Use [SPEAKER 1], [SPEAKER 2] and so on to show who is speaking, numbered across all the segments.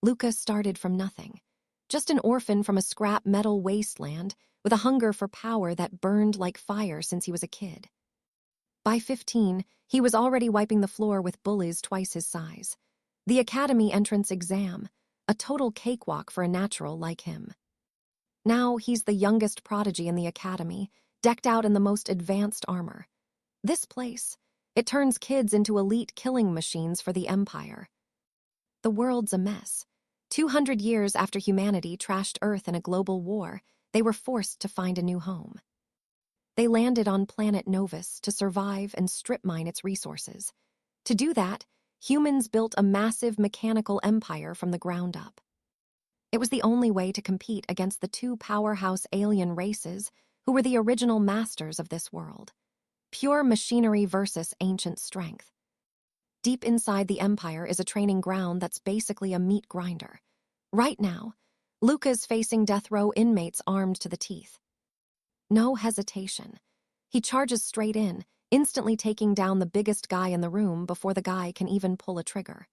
[SPEAKER 1] Luka started from nothing. Just an orphan from a scrap metal wasteland with a hunger for power that burned like fire since he was a kid. By 15, he was already wiping the floor with bullies twice his size. The academy entrance exam, a total cakewalk for a natural like him. Now he's the youngest prodigy in the academy, decked out in the most advanced armor. This place, it turns kids into elite killing machines for the Empire. The world's a mess. 200 years after humanity trashed Earth in a global war, they were forced to find a new home. They landed on planet Novus to survive and strip mine its resources. To do that, humans built a massive mechanical empire from the ground up. It was the only way to compete against the two powerhouse alien races who were the original masters of this world. Pure machinery versus ancient strength. Deep inside the Empire is a training ground that's basically a meat grinder. Right now, Luka's facing death row inmates armed to the teeth. No hesitation. He charges straight in, instantly taking down the biggest guy in the room before the guy can even pull a trigger.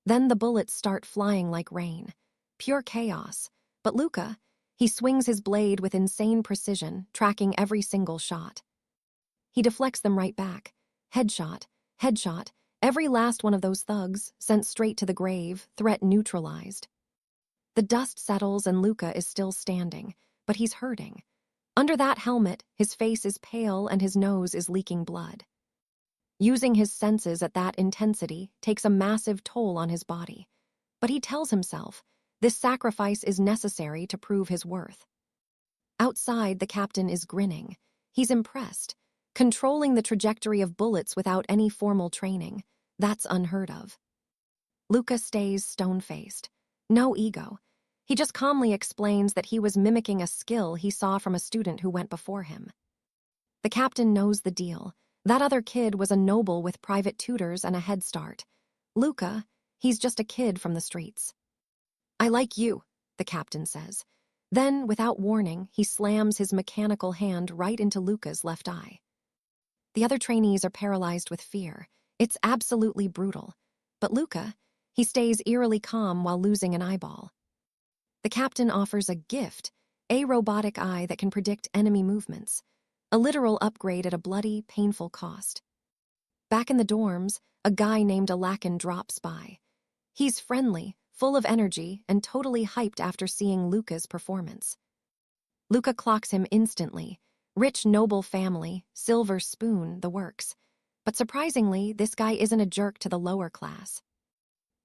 [SPEAKER 1] Then the bullets start flying like rain. Pure chaos. But Luka, he swings his blade with insane precision, tracking every single shot. He deflects them right back. Headshot, headshot, every last one of those thugs, sent straight to the grave, threat neutralized. The dust settles and Luka is still standing, but he's hurting. Under that helmet, his face is pale and his nose is leaking blood. Using his senses at that intensity takes a massive toll on his body. But he tells himself, this sacrifice is necessary to prove his worth. Outside, the captain is grinning. He's impressed. Controlling the trajectory of bullets without any formal training, that's unheard of. Luka stays stone-faced. No ego. He just calmly explains that he was mimicking a skill he saw from a student who went before him. The captain knows the deal. That other kid was a noble with private tutors and a head start. Luka, he's just a kid from the streets. "I like you," the captain says. Then, without warning, he slams his mechanical hand right into Luka's left eye. The other trainees are paralyzed with fear. It's absolutely brutal. But Luka, he stays eerily calm while losing an eyeball. The captain offers a gift, a robotic eye that can predict enemy movements. A literal upgrade at a bloody, painful cost. Back in the dorms, a guy named Alakin drops by. He's friendly, full of energy, and totally hyped after seeing Luka's performance. Luka clocks him instantly. Rich, noble family, silver spoon, the works. But surprisingly, this guy isn't a jerk to the lower class.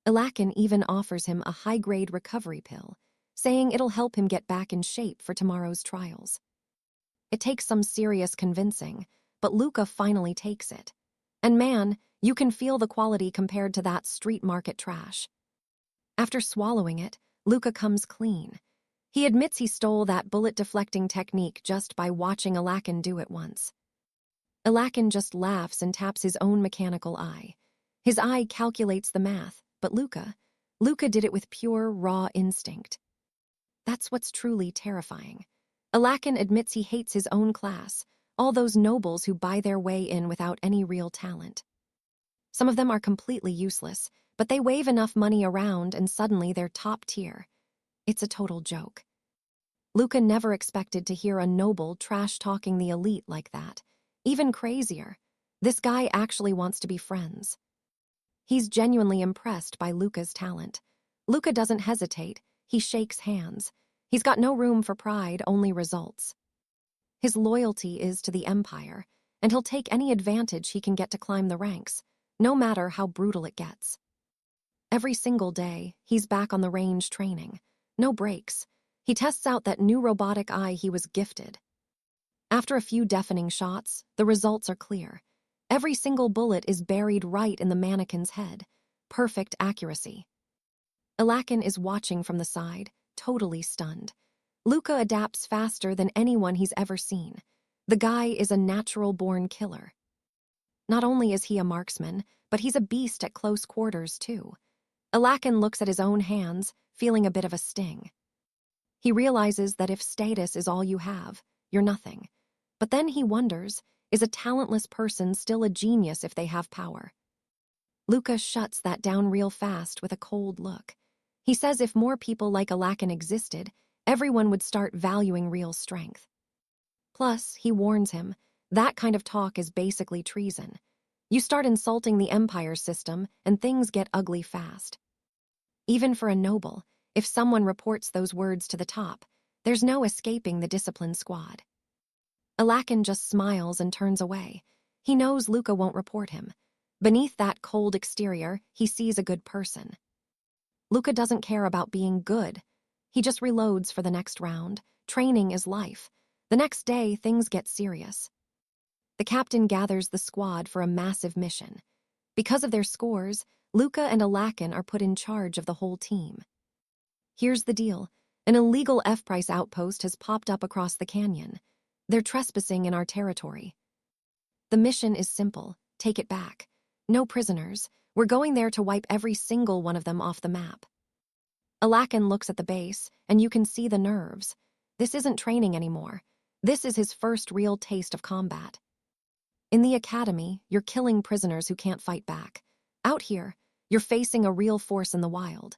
[SPEAKER 1] Alakin even offers him a high-grade recovery pill, saying it'll help him get back in shape for tomorrow's trials. It takes some serious convincing, but Luka finally takes it. And man, you can feel the quality compared to that street market trash. After swallowing it, Luka comes clean. He admits he stole that bullet-deflecting technique just by watching Alakin do it once. Alakin just laughs and taps his own mechanical eye. His eye calculates the math, but Luka did it with pure, raw instinct. That's what's truly terrifying. Alakin admits he hates his own class, all those nobles who buy their way in without any real talent. Some of them are completely useless, but they wave enough money around and suddenly they're top tier. It's a total joke. Luka never expected to hear a noble trash-talking the elite like that. Even crazier, this guy actually wants to be friends. He's genuinely impressed by Luka's talent. Luka doesn't hesitate, he shakes hands. He's got no room for pride, only results. His loyalty is to the Empire, and he'll take any advantage he can get to climb the ranks, no matter how brutal it gets. Every single day, he's back on the range training. No breaks. He tests out that new robotic eye he was gifted. After a few deafening shots, the results are clear. Every single bullet is buried right in the mannequin's head. Perfect accuracy. Alakin is watching from the side, totally stunned. Luka adapts faster than anyone he's ever seen. The guy is a natural-born killer. Not only is he a marksman, but he's a beast at close quarters, too. Alakin looks at his own hands, feeling a bit of a sting. He realizes that if status is all you have, you're nothing. But then he wonders, is a talentless person still a genius if they have power? Luka shuts that down real fast with a cold look. He says if more people like 𝒂𝒂𝒓𝒏 existed, everyone would start valuing real strength. Plus, he warns him, that kind of talk is basically treason. You start insulting the empire's system, and things get ugly fast. Even for a noble, if someone reports those words to the top, there's no escaping the discipline squad. 𝒂𝒂𝒓𝒏 just smiles and turns away. He knows Luka won't report him. Beneath that cold exterior, he sees a good person. Luka doesn't care about being good. He just reloads for the next round. Training is life. The next day, things get serious. The captain gathers the squad for a massive mission. Because of their scores, Luka and 𝒂𝒂𝒓𝒏 are put in charge of the whole team. Here's the deal. An illegal F-price outpost has popped up across the canyon. They're trespassing in our territory. The mission is simple. Take it back. No prisoners. We're going there to wipe every single one of them off the map. 𝒂𝒂𝒓𝒏 looks at the base, and you can see the nerves. This isn't training anymore. This is his first real taste of combat. In the academy, you're killing prisoners who can't fight back. Out here, you're facing a real force in the wild.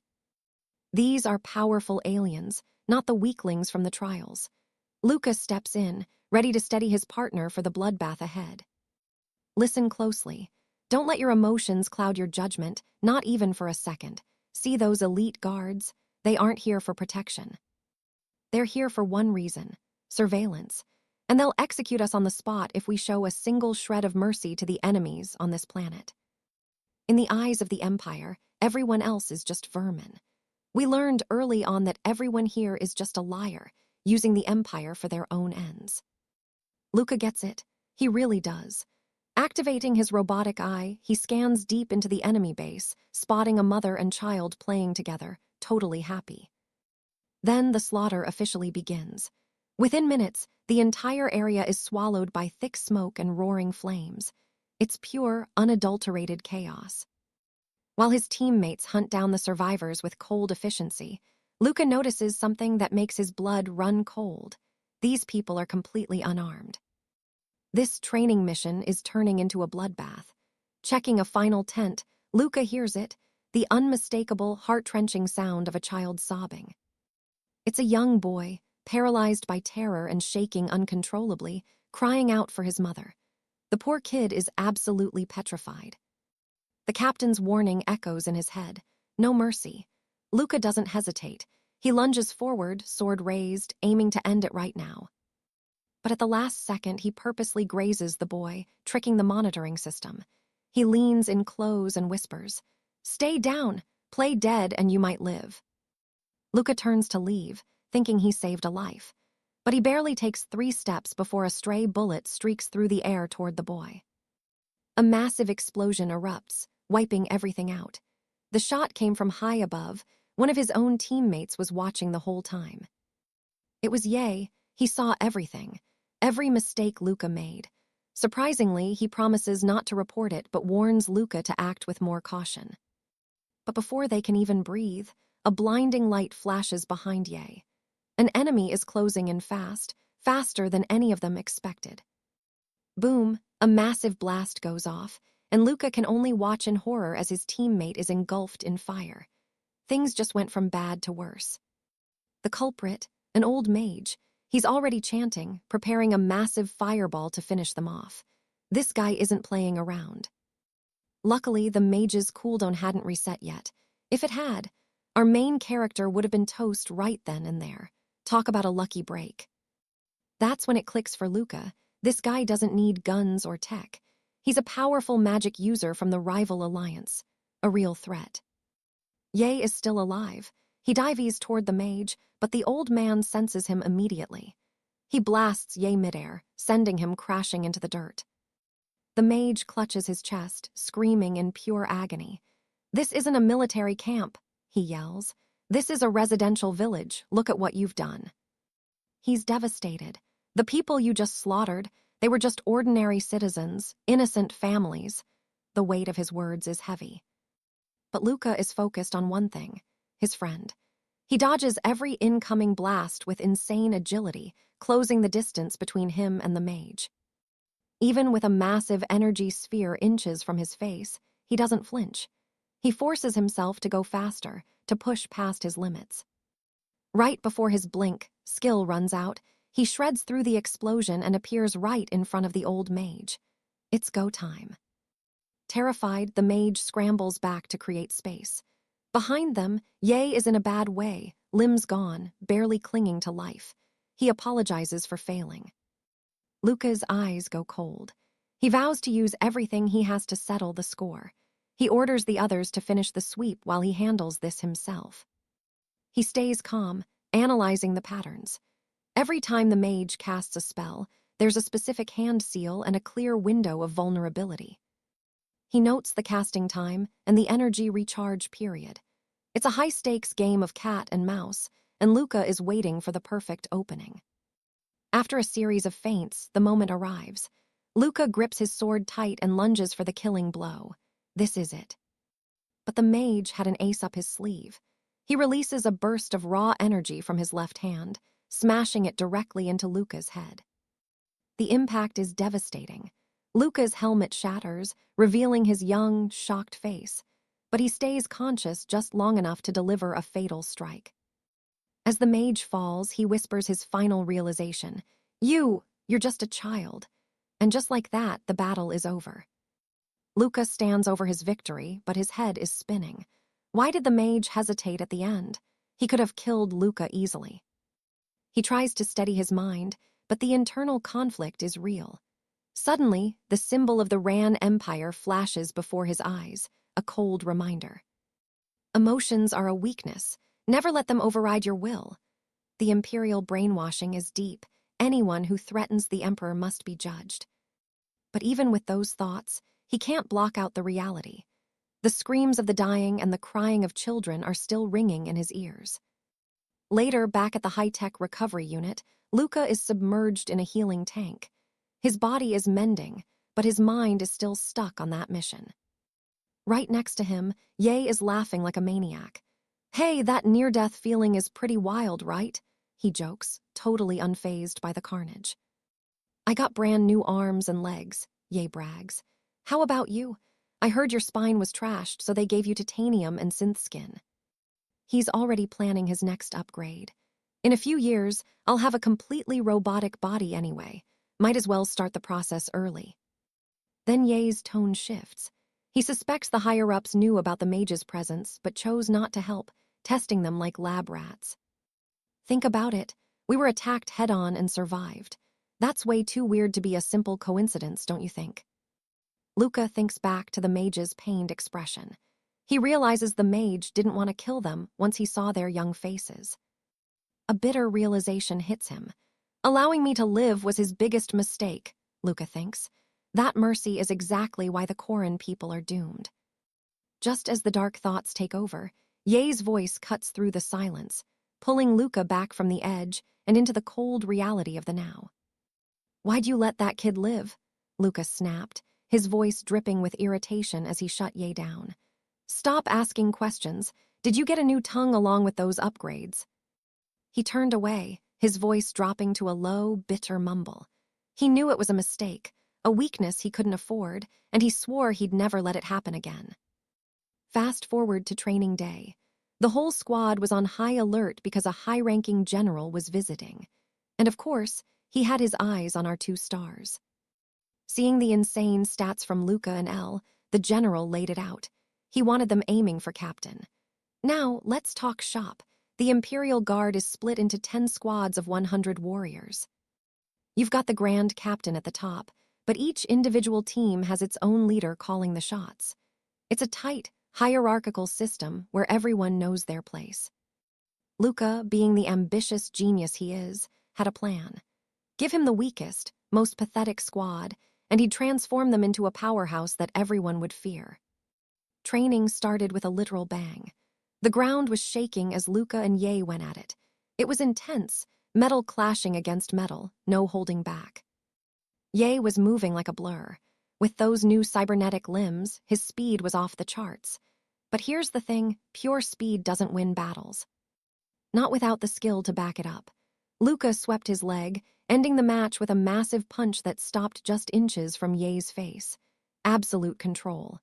[SPEAKER 1] These are powerful aliens, not the weaklings from the trials. Luka steps in, ready to steady his partner for the bloodbath ahead. Listen closely. Don't let your emotions cloud your judgment, not even for a second. See those elite guards? They aren't here for protection. They're here for one reason: surveillance. And they'll execute us on the spot if we show a single shred of mercy to the enemies on this planet. In the eyes of the Empire, everyone else is just vermin. We learned early on that everyone here is just a liar, using the Empire for their own ends. Luka gets it. He really does. Activating his robotic eye, he scans deep into the enemy base, spotting a mother and child playing together, totally happy. Then the slaughter officially begins. Within minutes, the entire area is swallowed by thick smoke and roaring flames. It's pure, unadulterated chaos. While his teammates hunt down the survivors with cold efficiency, Luka notices something that makes his blood run cold. These people are completely unarmed. This training mission is turning into a bloodbath. Checking a final tent, Luka hears it, the unmistakable, heart-wrenching sound of a child sobbing. It's a young boy, paralyzed by terror and shaking uncontrollably, crying out for his mother. The poor kid is absolutely petrified. The captain's warning echoes in his head. No mercy. Luka doesn't hesitate. He lunges forward, sword raised, aiming to end it right now. But at the last second, he purposely grazes the boy, tricking the monitoring system. He leans in close and whispers, "Stay down. Play dead and you might live." Luka turns to leave, thinking he saved a life. But he barely takes 3 steps before a stray bullet streaks through the air toward the boy. A massive explosion erupts, wiping everything out. The shot came from high above. One of his own teammates was watching the whole time. It was Ye. He saw everything, every mistake Luka made. Surprisingly, he promises not to report it but warns Luka to act with more caution. But before they can even breathe, a blinding light flashes behind Ye. An enemy is closing in fast, faster than any of them expected. Boom, a massive blast goes off, and Luka can only watch in horror as his teammate is engulfed in fire. Things just went from bad to worse. The culprit, an old mage, he's already chanting, preparing a massive fireball to finish them off. This guy isn't playing around. Luckily, the mage's cooldown hadn't reset yet. If it had, our main character would have been toast right then and there. Talk about a lucky break. That's when it clicks for Luka. This guy doesn't need guns or tech. He's a powerful magic user from the rival alliance, a real threat. Ye is still alive. He dives toward the mage, but the old man senses him immediately. He blasts Ye midair, sending him crashing into the dirt. The mage clutches his chest, screaming in pure agony. "This isn't a military camp," he yells. "This is a residential village. Look at what you've done." He's devastated. The people you just slaughtered, they were just ordinary citizens, innocent families. The weight of his words is heavy. But Luka is focused on one thing: his friend. He dodges every incoming blast with insane agility, closing the distance between him and the mage. Even with a massive energy sphere inches from his face, he doesn't flinch. He forces himself to go faster, to push past his limits. Right before his blink, skill runs out, he shreds through the explosion and appears right in front of the old mage. It's go time. Terrified, the mage scrambles back to create space. Behind them, Ye is in a bad way, limbs gone, barely clinging to life. He apologizes for failing. Luca's eyes go cold. He vows to use everything he has to settle the score. He orders the others to finish the sweep while he handles this himself. He stays calm, analyzing the patterns. Every time the mage casts a spell, there's a specific hand seal and a clear window of vulnerability. He notes the casting time and the energy recharge period. It's a high-stakes game of cat and mouse, and Luca is waiting for the perfect opening. After a series of feints, the moment arrives. Luca grips his sword tight and lunges for the killing blow. This is it. But the mage had an ace up his sleeve. He releases a burst of raw energy from his left hand, smashing it directly into Luca's head. The impact is devastating. Luca's helmet shatters, revealing his young, shocked face, but he stays conscious just long enough to deliver a fatal strike. As the mage falls, he whispers his final realization. You're just a child. And just like that, the battle is over. Luca stands over his victory, but his head is spinning. Why did the mage hesitate at the end? He could have killed Luca easily. He tries to steady his mind, but the internal conflict is real. Suddenly, the symbol of the Ran Empire flashes before his eyes, a cold reminder. Emotions are a weakness. Never let them override your will. The imperial brainwashing is deep. Anyone who threatens the emperor must be judged. But even with those thoughts, he can't block out the reality. The screams of the dying and the crying of children are still ringing in his ears. Later, back at the high-tech recovery unit, Luca is submerged in a healing tank. His body is mending, but his mind is still stuck on that mission. Right next to him, Ye is laughing like a maniac. "Hey, that near-death feeling is pretty wild, right?" he jokes, totally unfazed by the carnage. "I got brand new arms and legs," Ye brags. "How about you? I heard your spine was trashed, so they gave you titanium and synth skin." He's already planning his next upgrade. "In a few years, I'll have a completely robotic body anyway. Might as well start the process early." Then Ye's tone shifts. He suspects the higher-ups knew about the mage's presence, but chose not to help, testing them like lab rats. "Think about it. We were attacked head-on and survived. That's way too weird to be a simple coincidence, don't you think?" Luca thinks back to the mage's pained expression. He realizes the mage didn't want to kill them once he saw their young faces. A bitter realization hits him. Allowing me to live was his biggest mistake, Luca thinks. That mercy is exactly why the Koran people are doomed. Just as the dark thoughts take over, Ye's voice cuts through the silence, pulling Luca back from the edge and into the cold reality of the now. "Why'd you let that kid live?" Luca snapped, his voice dripping with irritation as he shut Ye down. "Stop asking questions. Did you get a new tongue along with those upgrades?" He turned away, his voice dropping to a low, bitter mumble. He knew it was a mistake, a weakness he couldn't afford, and he swore he'd never let it happen again. Fast forward to training day. The whole squad was on high alert because a high-ranking general was visiting. And of course, he had his eyes on our 2 stars. Seeing the insane stats from Luca and Elle, the general laid it out. He wanted them aiming for captain. "Now, let's talk shop. The Imperial Guard is split into 10 squads of 100 warriors. You've got the Grand Captain at the top, but each individual team has its own leader calling the shots. It's a tight, hierarchical system where everyone knows their place." Luca, being the ambitious genius he is, had a plan. Give him the weakest, most pathetic squad, and he'd transform them into a powerhouse that everyone would fear. Training started with a literal bang. The ground was shaking as Luca and Ye went at it. It was intense, metal clashing against metal, no holding back. Ye was moving like a blur. With those new cybernetic limbs, his speed was off the charts. But here's the thing, pure speed doesn't win battles. Not without the skill to back it up. Luca swept his leg, ending the match with a massive punch that stopped just inches from Ye's face. Absolute control.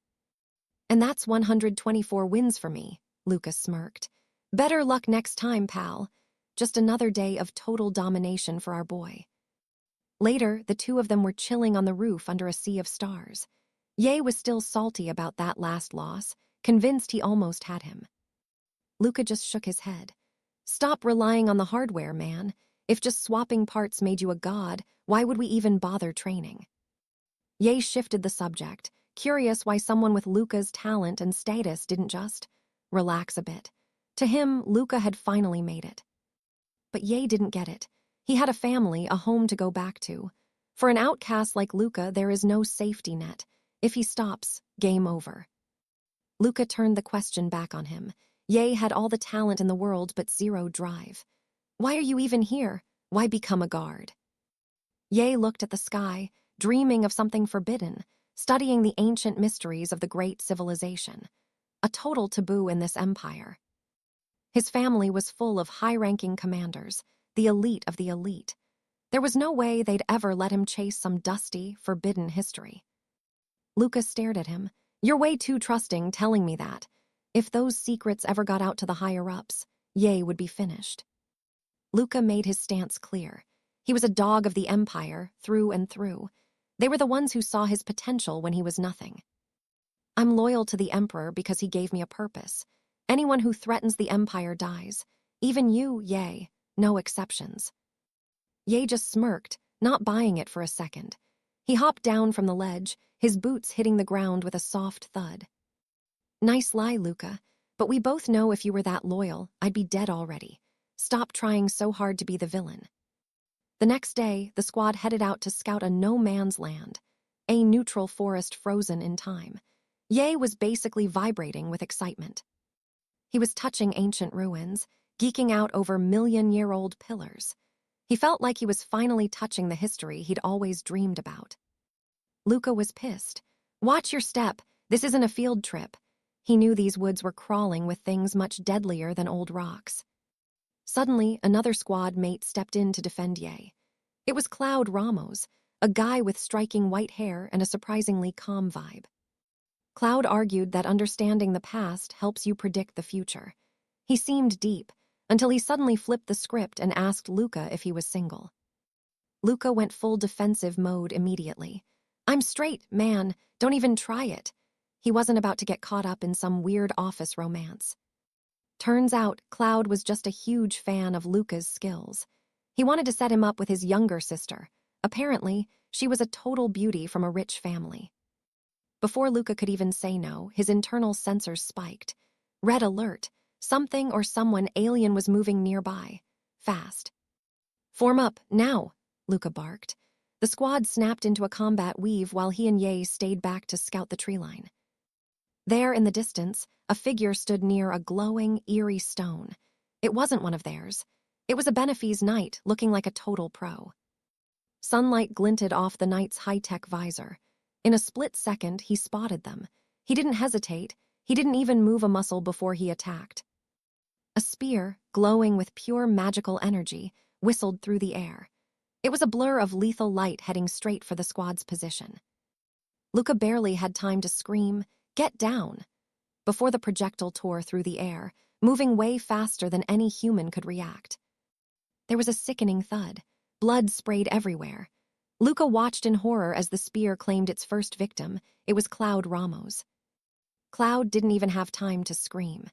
[SPEAKER 1] "And that's 124 wins for me," Lucas smirked. Better luck next time, pal. Just another day of total domination for our boy. Later, the two of them were chilling on the roof under a sea of stars. Ye was still salty about that last loss, convinced he almost had him. Luca just shook his head. Stop relying on the hardware, man. If just swapping parts made you a god, why would we even bother training? Ye shifted the subject, curious why someone with Luca's talent and status didn't just relax a bit. To him, Luca had finally made it. But Ye didn't get it. He had a family, a home to go back to. For an outcast like Luca, there is no safety net. If he stops, game over. Luca turned the question back on him. Ye had all the talent in the world but zero drive. Why are you even here? Why become a guard? Ye looked at the sky, dreaming of something forbidden, studying the ancient mysteries of the great civilization. A total taboo in this empire. His family was full of high-ranking commanders, the elite of the elite. There was no way they'd ever let him chase some dusty, forbidden history. Lucas stared at him. You're way too trusting telling me that. If those secrets ever got out to the higher-ups, Ye would be finished. Luca made his stance clear. He was a dog of the empire, through and through. They were the ones who saw his potential when he was nothing. I'm loyal to the Emperor because he gave me a purpose. Anyone who threatens the Empire dies. Even you, Ye. No exceptions. Ye just smirked, not buying it for a second. He hopped down from the ledge, his boots hitting the ground with a soft thud. Nice lie, Luca, but we both know if you were that loyal, I'd be dead already. Stop trying so hard to be the villain. The next day, the squad headed out to scout a no-man's land, a neutral forest frozen in time. Ye was basically vibrating with excitement. He was touching ancient ruins, geeking out over million-year-old pillars. He felt like he was finally touching the history he'd always dreamed about. Luca was pissed. Watch your step, this isn't a field trip. He knew these woods were crawling with things much deadlier than old rocks. Suddenly, another squad mate stepped in to defend Ye. It was Cloud Ramos, a guy with striking white hair and a surprisingly calm vibe. Cloud argued that understanding the past helps you predict the future. He seemed deep, until he suddenly flipped the script and asked Luca if he was single. Luca went full defensive mode immediately. I'm straight, man, don't even try it. He wasn't about to get caught up in some weird office romance. Turns out, Cloud was just a huge fan of Luca's skills. He wanted to set him up with his younger sister. Apparently, she was a total beauty from a rich family. Before Luca could even say no, his internal sensors spiked. Red alert. Something or someone alien was moving nearby. Fast. Form up, now, Luca barked. The squad snapped into a combat weave while he and Ye stayed back to scout the tree line. There in the distance, a figure stood near a glowing, eerie stone. It wasn't one of theirs. It was a Benefi's knight, looking like a total pro. Sunlight glinted off the knight's high-tech visor. In a split second, he spotted them. He didn't hesitate. He didn't even move a muscle before he attacked. A spear, glowing with pure magical energy, whistled through the air. It was a blur of lethal light heading straight for the squad's position. Luca barely had time to scream, "Get down!" before the projectile tore through the air, moving way faster than any human could react. There was a sickening thud. Blood sprayed everywhere. Luca watched in horror as the spear claimed its first victim. It was Cloud Ramos. Cloud didn't even have time to scream.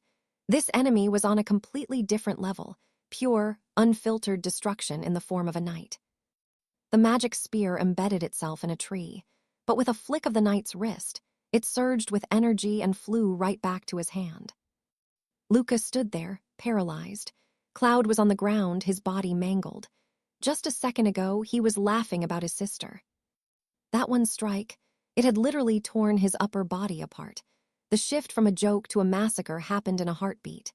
[SPEAKER 1] This enemy was on a completely different level, pure, unfiltered destruction in the form of a knight. The magic spear embedded itself in a tree, but with a flick of the knight's wrist, it surged with energy and flew right back to his hand. Luca stood there, paralyzed. Cloud was on the ground, his body mangled. Just a second ago, he was laughing about his sister. That one strike, it had literally torn his upper body apart. The shift from a joke to a massacre happened in a heartbeat.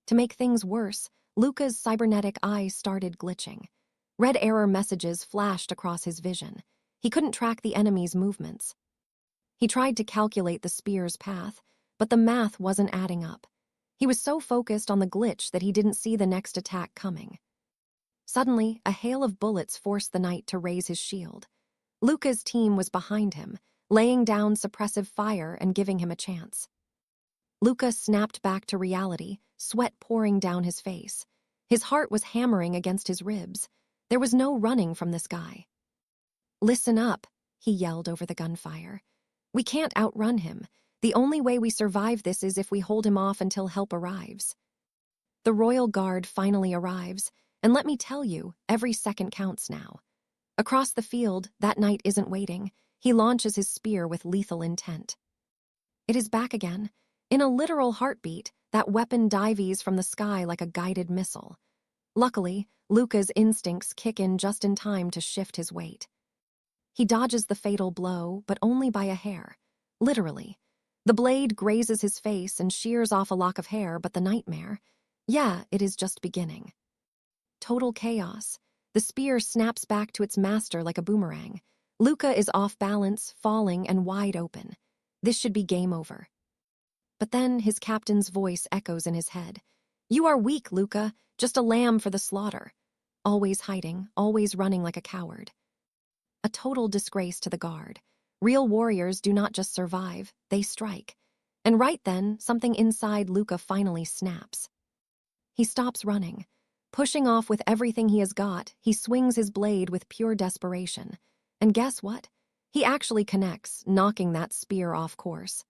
[SPEAKER 1] To make things worse, Luca's cybernetic eyes started glitching. Red error messages flashed across his vision. He couldn't track the enemy's movements. He tried to calculate the spear's path, but the math wasn't adding up. He was so focused on the glitch that he didn't see the next attack coming. Suddenly, a hail of bullets forced the knight to raise his shield. Luca's team was behind him, laying down suppressive fire and giving him a chance. Luka snapped back to reality, sweat pouring down his face. His heart was hammering against his ribs. There was no running from this guy. "Listen up," he yelled over the gunfire. "We can't outrun him. The only way we survive this is if we hold him off until help arrives." The royal guard finally arrives, and let me tell you, every second counts now. Across the field, that knight isn't waiting. He launches his spear with lethal intent. It is back again. In a literal heartbeat, that weapon dives from the sky like a guided missile. Luckily, Luka's instincts kick in just in time to shift his weight. He dodges the fatal blow, but only by a hair. Literally. The blade grazes his face and shears off a lock of hair, but the nightmare, yeah, it is just beginning. Total chaos. The spear snaps back to its master like a boomerang. Luka is off balance, falling, and wide open. This should be game over. But then his captain's voice echoes in his head. "You are weak, Luka, just a lamb for the slaughter." Always hiding, always running like a coward. A total disgrace to the guard. Real warriors do not just survive, they strike. And right then, something inside Luka finally snaps. He stops running. Pushing off with everything he has got, he swings his blade with pure desperation. And guess what? He actually connects, knocking that spear off course.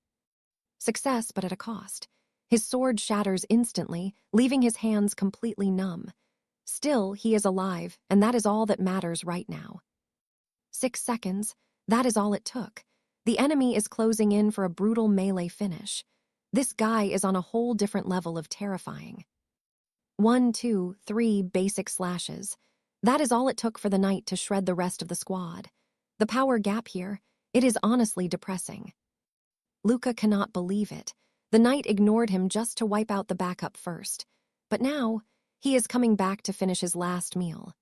[SPEAKER 1] Success, but at a cost. His sword shatters instantly, leaving his hands completely numb. Still, he is alive, and that is all that matters right now. 6 seconds, that is all it took. The enemy is closing in for a brutal melee finish. This guy is on a whole different level of terrifying. 1, 2, 3 basic slashes. That is all it took for the knight to shred the rest of the squad. The power gap here, it is honestly depressing. Luka cannot believe it. The knight ignored him just to wipe out the backup first. But now, he is coming back to finish his last meal.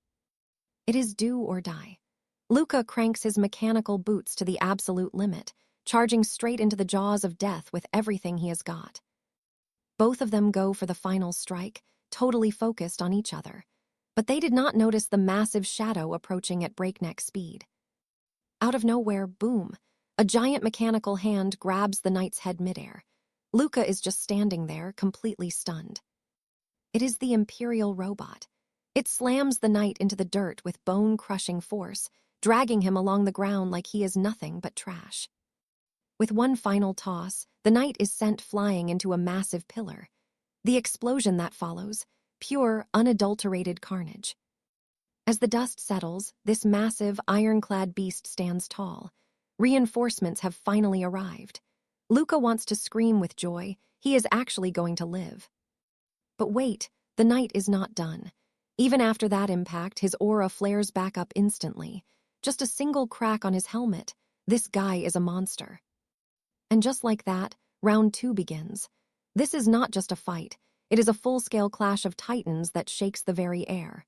[SPEAKER 1] It is do or die. Luka cranks his mechanical boots to the absolute limit, charging straight into the jaws of death with everything he has got. Both of them go for the final strike, totally focused on each other. But they did not notice the massive shadow approaching at breakneck speed. Out of nowhere, boom, a giant mechanical hand grabs the knight's head midair. Luka is just standing there, completely stunned. It is the Imperial robot. It slams the knight into the dirt with bone-crushing force, dragging him along the ground like he is nothing but trash. With one final toss, the knight is sent flying into a massive pillar. The explosion that follows, pure, unadulterated carnage. As the dust settles, this massive, ironclad beast stands tall. Reinforcements have finally arrived. Luka wants to scream with joy. He is actually going to live. But wait, the knight is not done. Even after that impact, his aura flares back up instantly. Just a single crack on his helmet. This guy is a monster. And just like that, round 2 begins. This is not just a fight. It is a full-scale clash of titans that shakes the very air.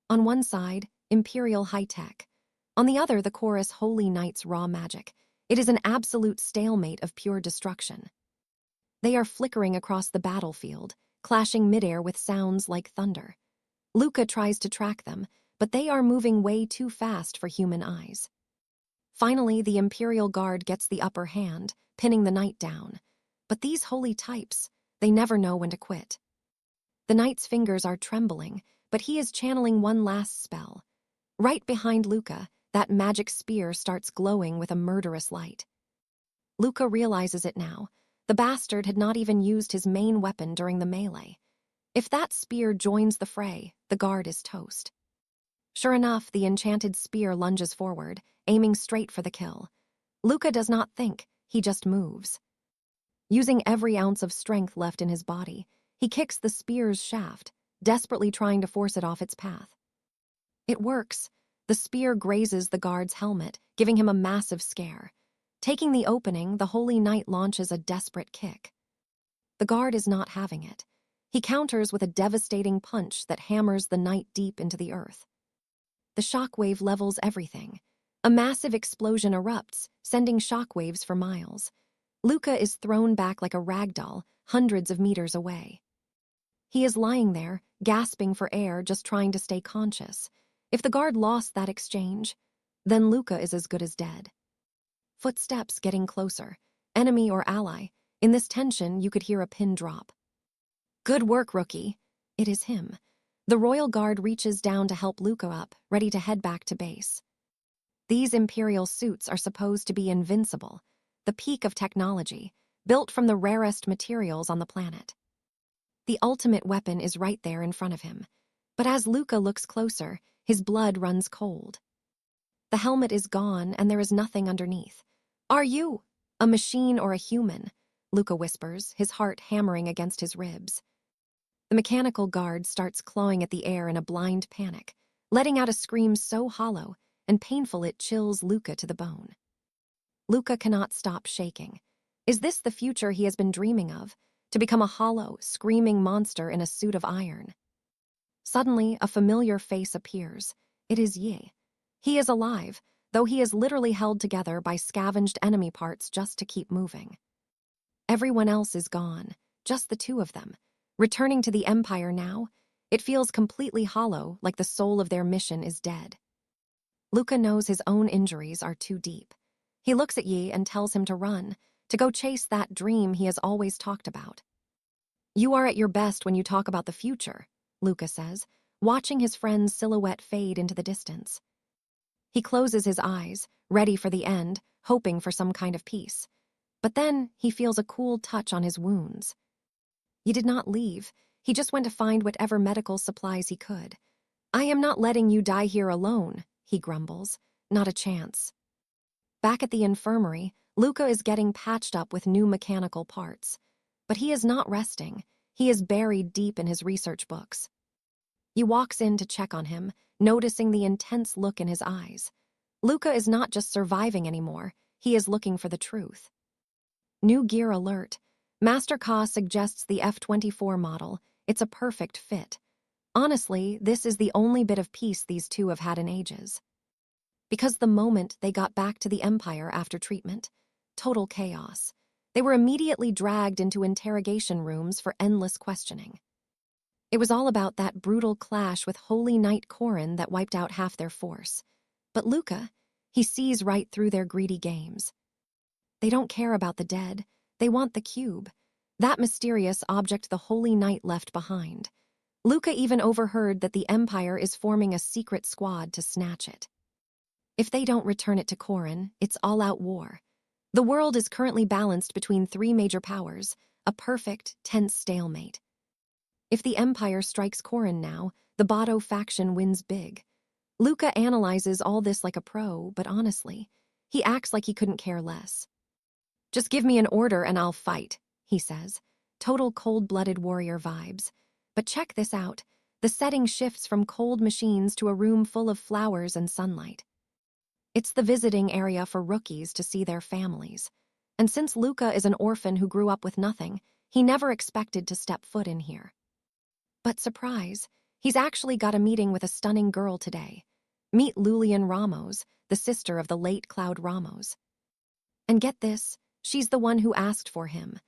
[SPEAKER 1] On one side, Imperial high-tech. On the other, the chorus Holy Knight's raw magic. It is an absolute stalemate of pure destruction. They are flickering across the battlefield, clashing midair with sounds like thunder. Luka tries to track them, but they are moving way too fast for human eyes. Finally, the Imperial Guard gets the upper hand, pinning the knight down. But these holy types, they never know when to quit. The knight's fingers are trembling, but he is channeling one last spell. Right behind Luka, that magic spear starts glowing with a murderous light. Luka realizes it now. The bastard had not even used his main weapon during the melee. If that spear joins the fray, the guard is toast. Sure enough, the enchanted spear lunges forward, aiming straight for the kill. Luka does not think, he just moves. Using every ounce of strength left in his body, he kicks the spear's shaft, desperately trying to force it off its path. It works. The spear grazes the guard's helmet, giving him a massive scare. Taking the opening, the Holy Knight launches a desperate kick. The guard is not having it. He counters with a devastating punch that hammers the knight deep into the earth. The shockwave levels everything. A massive explosion erupts, sending shockwaves for miles. Luka is thrown back like a ragdoll, hundreds of meters away. He is lying there, gasping for air, just trying to stay conscious. If the guard lost that exchange, then Luka is as good as dead. Footsteps getting closer. Enemy or ally, In this tension, you could hear a pin drop. "Good work, rookie." It is him. The royal guard reaches down to help Luka up, ready to head back to base. These Imperial suits are supposed to be invincible, the peak of technology, built from the rarest materials on the planet. The ultimate weapon is right there in front of him. But as Luka looks closer, his blood runs cold. The helmet is gone and there is nothing underneath. "Are you a machine or a human?" Luka whispers, his heart hammering against his ribs. The mechanical guard starts clawing at the air in a blind panic, letting out a scream so hollow and painful it chills Luka to the bone. Luka cannot stop shaking. Is this the future he has been dreaming of? To become a hollow, screaming monster in a suit of iron? Suddenly, a familiar face appears. It is Yi. He is alive, though he is literally held together by scavenged enemy parts just to keep moving. Everyone else is gone, just the two of them. Returning to the Empire now, it feels completely hollow, like the soul of their mission is dead. Luka knows his own injuries are too deep. He looks at Yi and tells him to run, to go chase that dream he has always talked about. "You are at your best when you talk about the future," Luka says, watching his friend's silhouette fade into the distance. He closes his eyes, ready for the end, hoping for some kind of peace. But then he feels a cool touch on his wounds. He did not leave. He just went to find whatever medical supplies he could. "I am not letting you die here alone," he grumbles. "Not a chance." Back at the infirmary, Luka is getting patched up with new mechanical parts. But he is not resting. He is buried deep in his research books. He walks in to check on him, noticing the intense look in his eyes. Luka is not just surviving anymore. He is looking for the truth. New gear alert. Master Ka suggests the F-24 model. It's a perfect fit. Honestly, this is the only bit of peace these two have had in ages. Because the moment they got back to the Empire after treatment, total chaos. They were immediately dragged into interrogation rooms for endless questioning. It was all about that brutal clash with Holy Knight Corrin that wiped out half their force. But Luka, he sees right through their greedy games. They don't care about the dead. They want the cube, that mysterious object the Holy Knight left behind. Luka even overheard that the Empire is forming a secret squad to snatch it. If they don't return it to Corrin, it's all-out war. The world is currently balanced between three major powers, a perfect, tense stalemate. If the Empire strikes Corrin now, the Bado faction wins big. Luka analyzes all this like a pro, but honestly, he acts like he couldn't care less. "Just give me an order and I'll fight," he says. Total cold-blooded warrior vibes. But check this out. The setting shifts from cold machines to a room full of flowers and sunlight. It's the visiting area for rookies to see their families. And since Luka is an orphan who grew up with nothing, he never expected to step foot in here. But surprise, he's actually got a meeting with a stunning girl today. Meet Lulian Ramos, the sister of the late Cloud Ramos. And get this, she's the one who asked for him.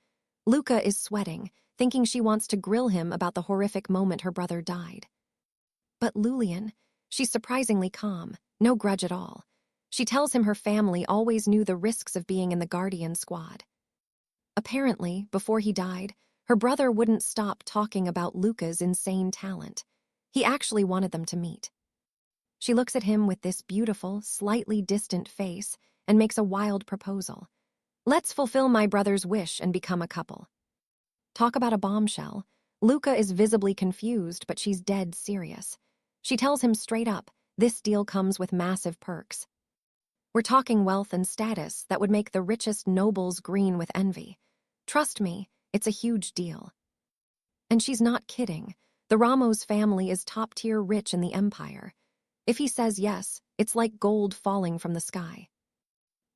[SPEAKER 1] Luka is sweating, thinking she wants to grill him about the horrific moment her brother died. But Lulian, she's surprisingly calm, no grudge at all. She tells him her family always knew the risks of being in the Guardian Squad. Apparently, before he died, her brother wouldn't stop talking about Luka's insane talent. He actually wanted them to meet. She looks at him with this beautiful, slightly distant face and makes a wild proposal. "Let's fulfill my brother's wish and become a couple." Talk about a bombshell. Luka is visibly confused, but she's dead serious. She tells him straight up, this deal comes with massive perks. "We're talking wealth and status that would make the richest nobles green with envy. Trust me, it's a huge deal." And she's not kidding. The Ramos family is top-tier rich in the Empire. If he says yes, it's like gold falling from the sky.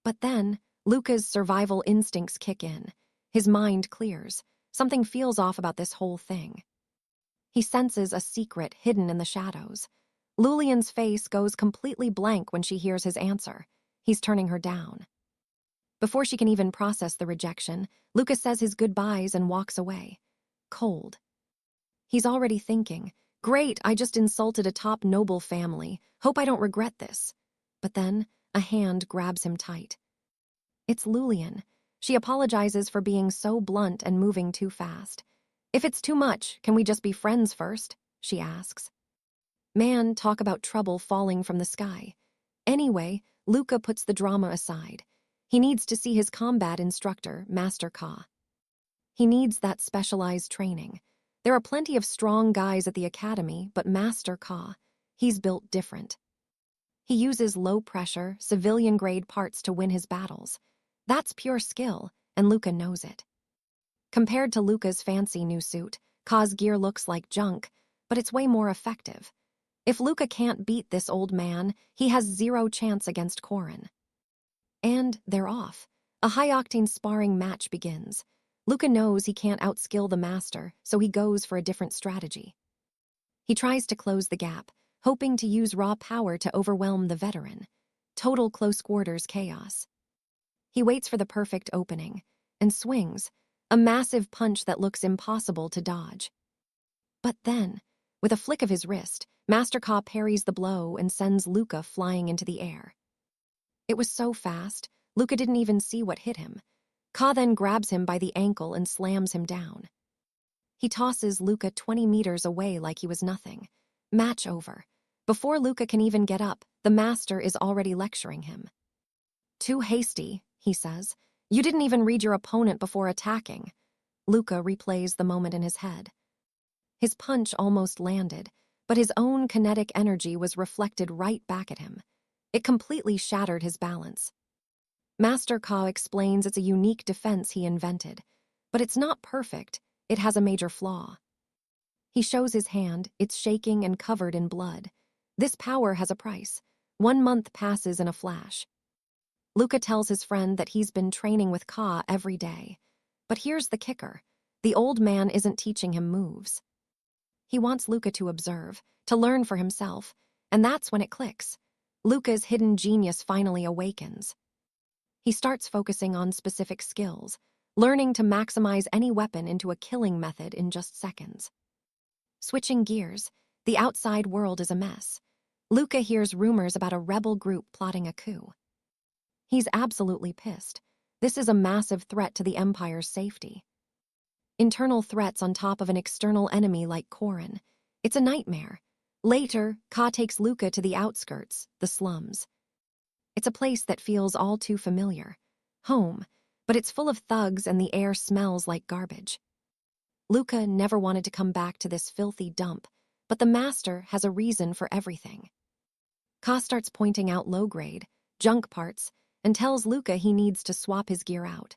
[SPEAKER 1] But then, Luka's survival instincts kick in. His mind clears. Something feels off about this whole thing. He senses a secret hidden in the shadows. Lulian's face goes completely blank when she hears his answer. He's turning her down. Before she can even process the rejection, Luka says his goodbyes and walks away. Cold. He's already thinking, great, I just insulted a top noble family. Hope I don't regret this. But then, a hand grabs him tight. It's Lulian. She apologizes for being so blunt and moving too fast. "If it's too much, can we just be friends first?" she asks. Man, talk about trouble falling from the sky. Anyway, Luca puts the drama aside. He needs to see his combat instructor, Master Ka. He needs that specialized training. There are plenty of strong guys at the academy, but Master Ka, he's built different. He uses low-pressure, civilian-grade parts to win his battles. That's pure skill, and Luca knows it. Compared to Luca's fancy new suit, Ka's gear looks like junk, but it's way more effective. If Luca can't beat this old man, he has zero chance against 𝑘'orin. And they're off. A high-octane sparring match begins. Luca knows he can't outskill the master, so he goes for a different strategy. He tries to close the gap, hoping to use raw power to overwhelm the veteran. Total close-quarters chaos. He waits for the perfect opening, and swings, a massive punch that looks impossible to dodge. But then, with a flick of his wrist, Master Ka parries the blow and sends Luca flying into the air. It was so fast, Luca didn't even see what hit him. Ka then grabs him by the ankle and slams him down. He tosses Luca 20 meters away like he was nothing. Match over. Before Luca can even get up, the master is already lecturing him. "Too hasty," he says. "You didn't even read your opponent before attacking." Luca replays the moment in his head. His punch almost landed, but his own kinetic energy was reflected right back at him. It completely shattered his balance. Master Ka explains it's a unique defense he invented, but it's not perfect, it has a major flaw. He shows his hand, it's shaking and covered in blood. This power has a price. 1 month passes in a flash. Luca tells his friend that he's been training with Ka every day. But here's the kicker. The old man isn't teaching him moves. He wants Luca to observe, to learn for himself, and that's when it clicks. Luca's hidden genius finally awakens. He starts focusing on specific skills, learning to maximize any weapon into a killing method in just seconds. Switching gears, the outside world is a mess. Luca hears rumors about a rebel group plotting a coup. He's absolutely pissed. This is a massive threat to the Empire's safety. Internal threats on top of an external enemy like 𝑘'orin. It's a nightmare. Later, Ka takes Luca to the outskirts, the slums. It's a place that feels all too familiar. Home, but it's full of thugs and the air smells like garbage. Luca never wanted to come back to this filthy dump, but the master has a reason for everything. Ka starts pointing out low-grade, junk parts, and tells Luca he needs to swap his gear out.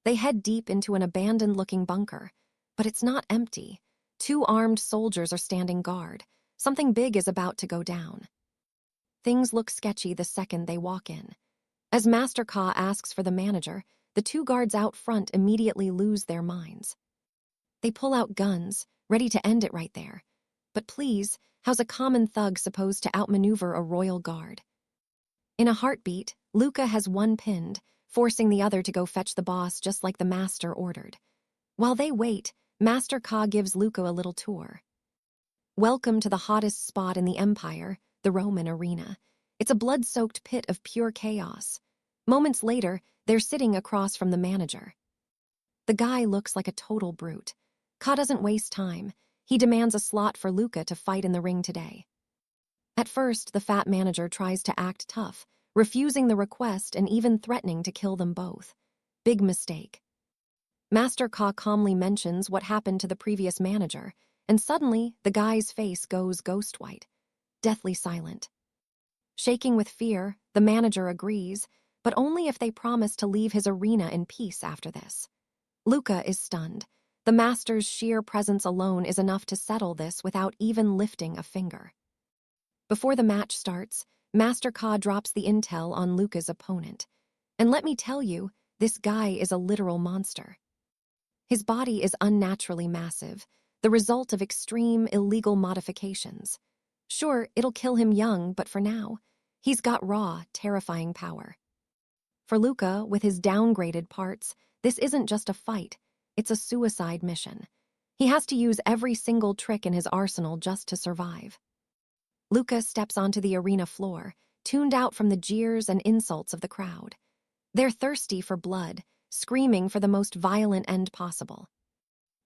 [SPEAKER 1] They head deep into an abandoned-looking bunker, but it's not empty. 2 armed soldiers are standing guard. Something big is about to go down. Things look sketchy the second they walk in. As Master Ka asks for the manager, the 2 guards out front immediately lose their minds. They pull out guns, ready to end it right there. But please, how's a common thug supposed to outmaneuver a royal guard? In a heartbeat, Luca has one pinned, forcing the other to go fetch the boss just like the master ordered. While they wait, Master Ka gives Luca a little tour. Welcome to the hottest spot in the Empire, the Roman arena. It's a blood-soaked pit of pure chaos. Moments later, they're sitting across from the manager. The guy looks like a total brute. Ka doesn't waste time. He demands a slot for Luca to fight in the ring today. At first, the fat manager tries to act tough, refusing the request and even threatening to kill them both. Big mistake. Master Ka calmly mentions what happened to the previous manager, and suddenly the guy's face goes ghost white, deathly silent. Shaking with fear, the manager agrees, but only if they promise to leave his arena in peace after this. Luca is stunned. The master's sheer presence alone is enough to settle this without even lifting a finger. Before the match starts, Master Ka drops the intel on Luca's opponent. And let me tell you, this guy is a literal monster. His body is unnaturally massive, the result of extreme, illegal modifications. Sure, it'll kill him young, but for now, he's got raw, terrifying power. For Luca, with his downgraded parts, this isn't just a fight, it's a suicide mission. He has to use every single trick in his arsenal just to survive. Luca steps onto the arena floor, tuned out from the jeers and insults of the crowd. They're thirsty for blood, screaming for the most violent end possible.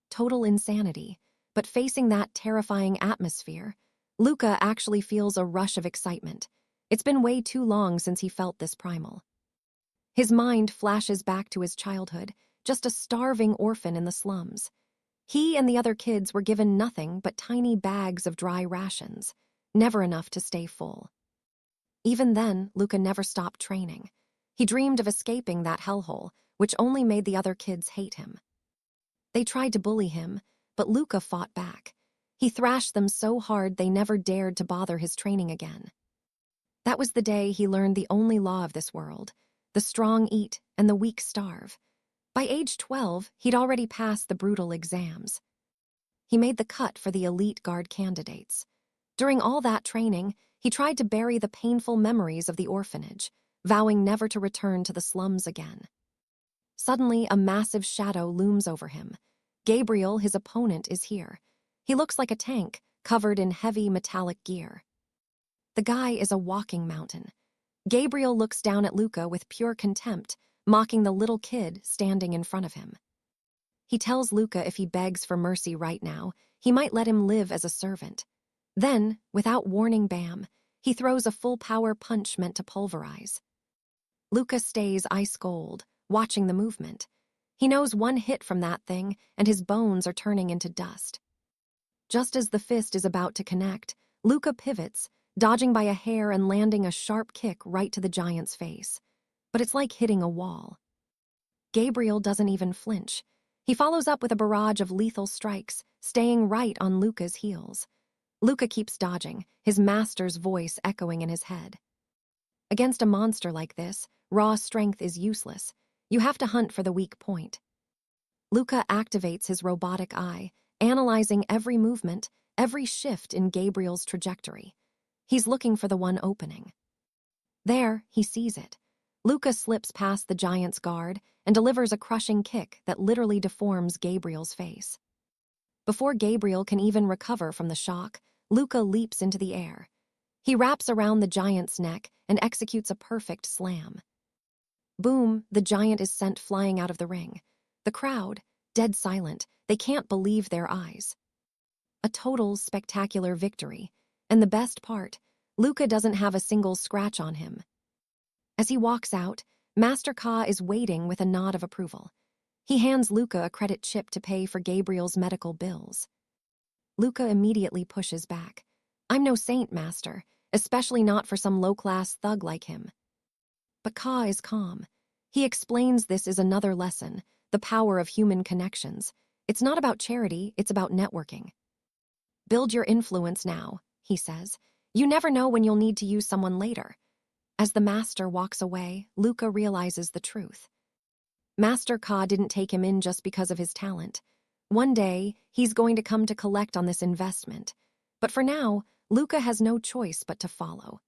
[SPEAKER 1] Total insanity, but facing that terrifying atmosphere, Luka actually feels a rush of excitement. It's been way too long since he felt this primal. His mind flashes back to his childhood, just a starving orphan in the slums. He and the other kids were given nothing but tiny bags of dry rations, never enough to stay full. Even then, Luka never stopped training. He dreamed of escaping that hellhole, which only made the other kids hate him. They tried to bully him, but Luka fought back. He thrashed them so hard they never dared to bother his training again. That was the day he learned the only law of this world: the strong eat and the weak starve. By age 12, he'd already passed the brutal exams. He made the cut for the elite guard candidates. During all that training, he tried to bury the painful memories of the orphanage, vowing never to return to the slums again. Suddenly, a massive shadow looms over him. Gabriel, his opponent, is here. He looks like a tank, covered in heavy metallic gear. The guy is a walking mountain. Gabriel looks down at Luka with pure contempt, mocking the little kid standing in front of him. He tells Luka if he begs for mercy right now, he might let him live as a servant. Then, without warning, bam, he throws a full-power punch meant to pulverize. Luka stays ice cold, watching the movement. He knows one hit from that thing, and his bones are turning into dust. Just as the fist is about to connect, Luka pivots, dodging by a hair and landing a sharp kick right to the giant's face. But it's like hitting a wall. Gabriel doesn't even flinch. He follows up with a barrage of lethal strikes, staying right on Luka's heels. Luka keeps dodging, his master's voice echoing in his head. Against a monster like this, raw strength is useless. You have to hunt for the weak point. Luka activates his robotic eye, analyzing every movement, every shift in Gabriel's trajectory. He's looking for the one opening. There, he sees it. Luka slips past the giant's guard and delivers a crushing kick that literally deforms Gabriel's face. Before Gabriel can even recover from the shock, Luka leaps into the air. He wraps around the giant's neck and executes a perfect slam. Boom, the giant is sent flying out of the ring. The crowd, dead silent, they can't believe their eyes. A total spectacular victory. And the best part, Luka doesn't have a single scratch on him. As he walks out, Master Ka is waiting with a nod of approval. He hands Luka a credit chip to pay for Gabriel's medical bills. Luka immediately pushes back. "I'm no saint, Master, especially not for some low-class thug like him." But Ka is calm. He explains this is another lesson, the power of human connections. It's not about charity, it's about networking. "Build your influence now," he says. "You never know when you'll need to use someone later." As the master walks away, Luka realizes the truth. Master Ka didn't take him in just because of his talent. One day, he's going to come to collect on this investment. But for now, Luka has no choice but to follow.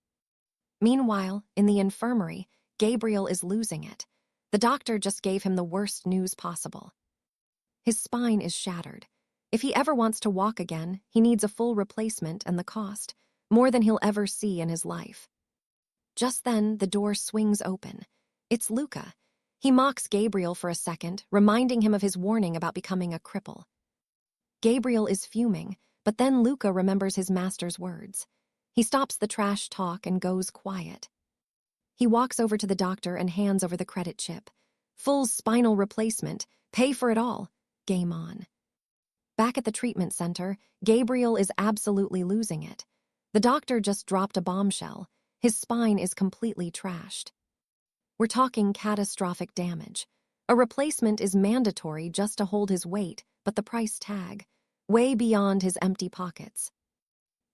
[SPEAKER 1] Meanwhile, in the infirmary, Gabriel is losing it. The doctor just gave him the worst news possible. His spine is shattered. If he ever wants to walk again, he needs a full replacement, and the cost, more than he'll ever see in his life. Just then, the door swings open. It's Luka. He mocks Gabriel for a second, reminding him of his warning about becoming a cripple. Gabriel is fuming, but then Luka remembers his master's words. He stops the trash talk and goes quiet. He walks over to the doctor and hands over the credit chip. Full spinal replacement. Pay for it all. Game on. Back at the treatment center, Gabriel is absolutely losing it. The doctor just dropped a bombshell. His spine is completely trashed. We're talking catastrophic damage. A replacement is mandatory just to hold his weight, but the price tag, way beyond his empty pockets.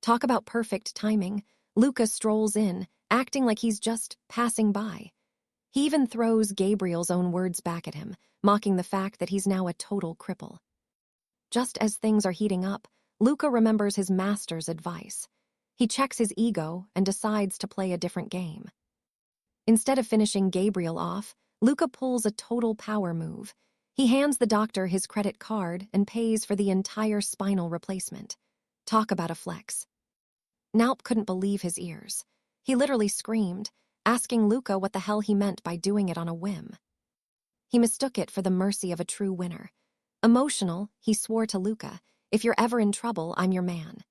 [SPEAKER 1] Talk about perfect timing. Luka strolls in, acting like he's just passing by. He even throws Gabriel's own words back at him, mocking the fact that he's now a total cripple. Just as things are heating up, Luka remembers his master's advice. He checks his ego and decides to play a different game. Instead of finishing Gabriel off, Luka pulls a total power move. He hands the doctor his credit card and pays for the entire spinal replacement. Talk about a flex. Naup couldn't believe his ears. He literally screamed, asking Luka what the hell he meant by doing it on a whim. He mistook it for the mercy of a true winner. Emotional, he swore to Luka, "If you're ever in trouble, I'm your man."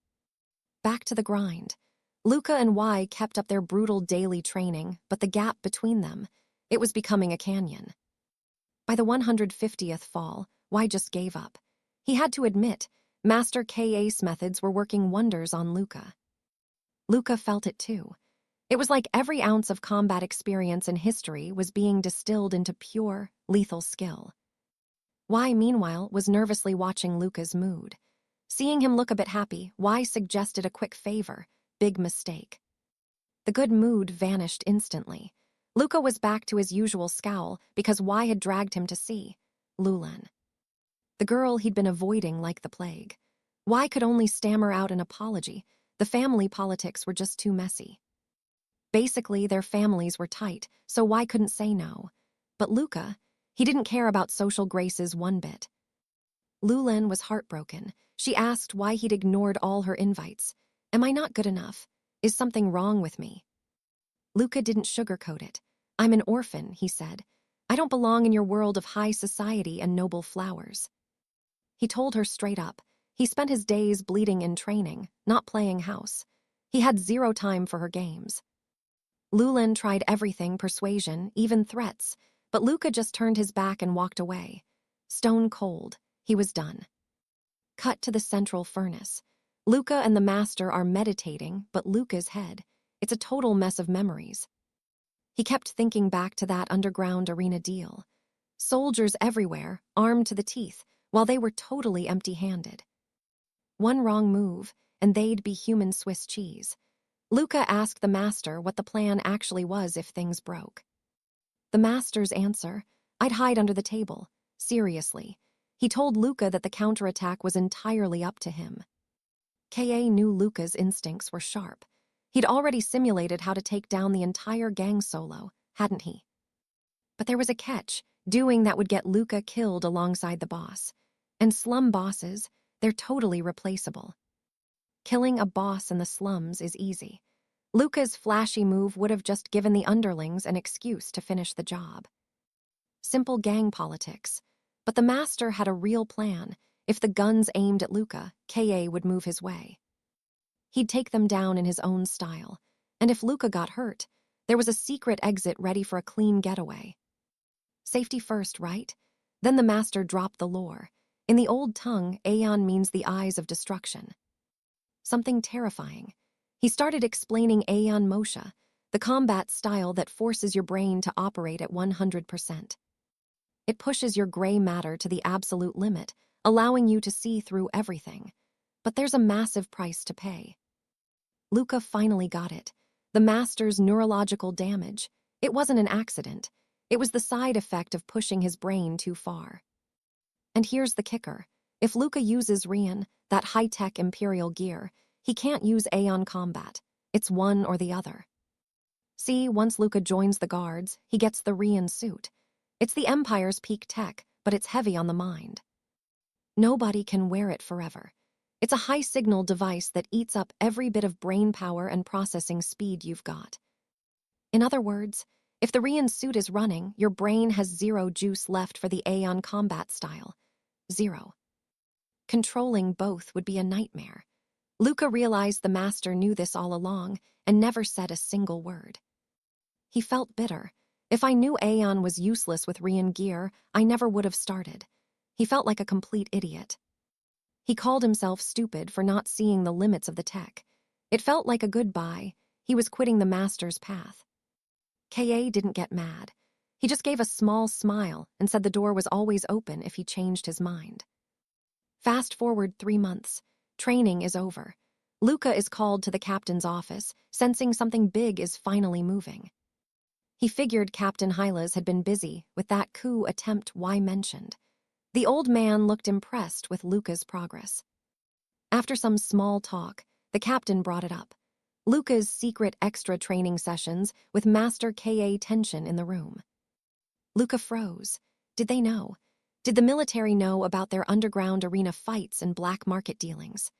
[SPEAKER 1] Back to the grind. Luka and Y kept up their brutal daily training, but the gap between them, it was becoming a canyon. By the 150th fall, Y just gave up. He had to admit, Master K-Ace methods were working wonders on Luka. Luka felt it too. It was like every ounce of combat experience in history was being distilled into pure, lethal skill. Y, meanwhile, was nervously watching Luka's mood. Seeing him look a bit happy, Y suggested a quick favor. Big mistake. The good mood vanished instantly. Luka was back to his usual scowl because Y had dragged him to see Lulen, the girl he'd been avoiding like the plague. Y could only stammer out an apology. The family politics were just too messy. Basically, their families were tight, so Y couldn't say no. But Luka, he didn't care about social graces one bit. Lulen was heartbroken. She asked why he'd ignored all her invites. "Am I not good enough? Is something wrong with me?" Luka didn't sugarcoat it. "I'm an orphan," he said. "I don't belong in your world of high society and noble flowers." He told her straight up. He spent his days bleeding in training, not playing house. He had zero time for her games. Lulen tried everything, persuasion, even threats, but Luka just turned his back and walked away. Stone cold, he was done. Cut to the central furnace. Luka and the master are meditating, but Luka's head, it's a total mess of memories. He kept thinking back to that underground arena deal. Soldiers everywhere, armed to the teeth, while they were totally empty-handed. One wrong move, and they'd be human Swiss cheese. Luka asked the master what the plan actually was if things broke. The master's answer, "I'd hide under the table." Seriously. He told Luka that the counterattack was entirely up to him. K.A. knew Luka's instincts were sharp. He'd already simulated how to take down the entire gang solo, hadn't he? But there was a catch, doing that would get Luka killed alongside the boss. And slum bosses, they're totally replaceable. Killing a boss in the slums is easy. Luka's flashy move would have just given the underlings an excuse to finish the job. Simple gang politics. But the master had a real plan. If the guns aimed at Luka, K.A. would move his way. He'd take them down in his own style. And if Luka got hurt, there was a secret exit ready for a clean getaway. Safety first, right? Then the master dropped the lore. In the old tongue, Aeon means the eyes of destruction. Something terrifying. He started explaining Aeon Moshe, the combat style that forces your brain to operate at 100%. It pushes your gray matter to the absolute limit, allowing you to see through everything. But there's a massive price to pay. Luka finally got it. The master's neurological damage. It wasn't an accident. It was the side effect of pushing his brain too far. And here's the kicker. If Luka uses Rian, that high-tech Imperial gear, he can't use Aeon combat. It's one or the other. See, once Luka joins the guards, he gets the Rian suit. It's the Empire's peak tech, but it's heavy on the mind. Nobody can wear it forever. It's a high-signal device that eats up every bit of brain power and processing speed you've got. In other words, if the Rian suit is running, your brain has zero juice left for the Aeon combat style. Zero. Controlling both would be a nightmare. Luka realized the master knew this all along and never said a single word. He felt bitter. If I knew Aeon was useless with Rian gear, I never would have started. He felt like a complete idiot. He called himself stupid for not seeing the limits of the tech. It felt like a goodbye. He was quitting the master's path. K.A. didn't get mad. He just gave a small smile and said the door was always open if he changed his mind. Fast forward 3 months. Training is over. Luka is called to the captain's office, sensing something big is finally moving. He figured Captain Hylas had been busy with that coup attempt Y mentioned. The old man looked impressed with Luka's progress. After some small talk, the captain brought it up. Luka's secret extra training sessions with Master K.A. tension in the room. Luka froze. Did they know? Did the military know about their underground arena fights and black market dealings?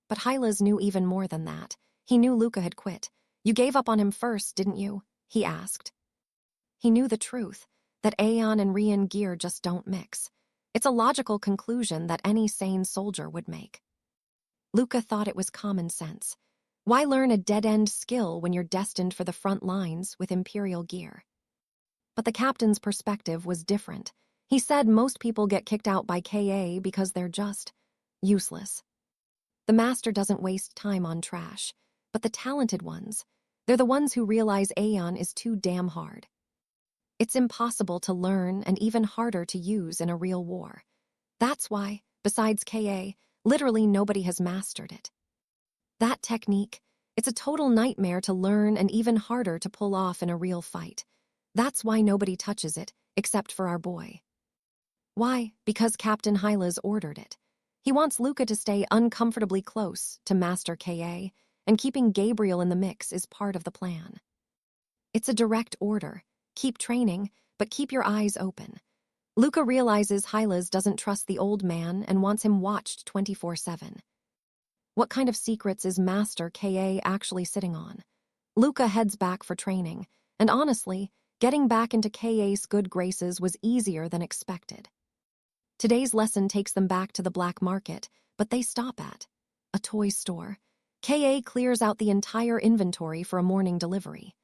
[SPEAKER 1] But Hylas knew even more than that. He knew Luka had quit. "You gave up on him first, didn't you?" he asked. He knew the truth. that Aeon and Rian gear just don't mix. It's a logical conclusion that any sane soldier would make. Luca thought it was common sense. Why learn a dead-end skill when you're destined for the front lines with Imperial gear? But the captain's perspective was different. He said most people get kicked out by KA because they're just useless. The master doesn't waste time on trash, but the talented ones, they're the ones who realize Aeon is too damn hard. It's impossible to learn and even harder to use in a real war. That's why, besides KA, literally nobody has mastered it. That technique, it's a total nightmare to learn and even harder to pull off in a real fight. That's why nobody touches it, except for our boy. Why? Because Captain Hylas ordered it. He wants Luca to stay uncomfortably close to Master KA, and keeping Gabriel in the mix is part of the plan. It's a direct order. Keep training, but keep your eyes open. Luca realizes Hylas doesn't trust the old man and wants him watched 24/7. What kind of secrets is Master KA actually sitting on? Luca heads back for training, and honestly, getting back into KA's good graces was easier than expected. Today's lesson takes them back to the black market, but they stop at a toy store. KA clears out the entire inventory for a morning delivery.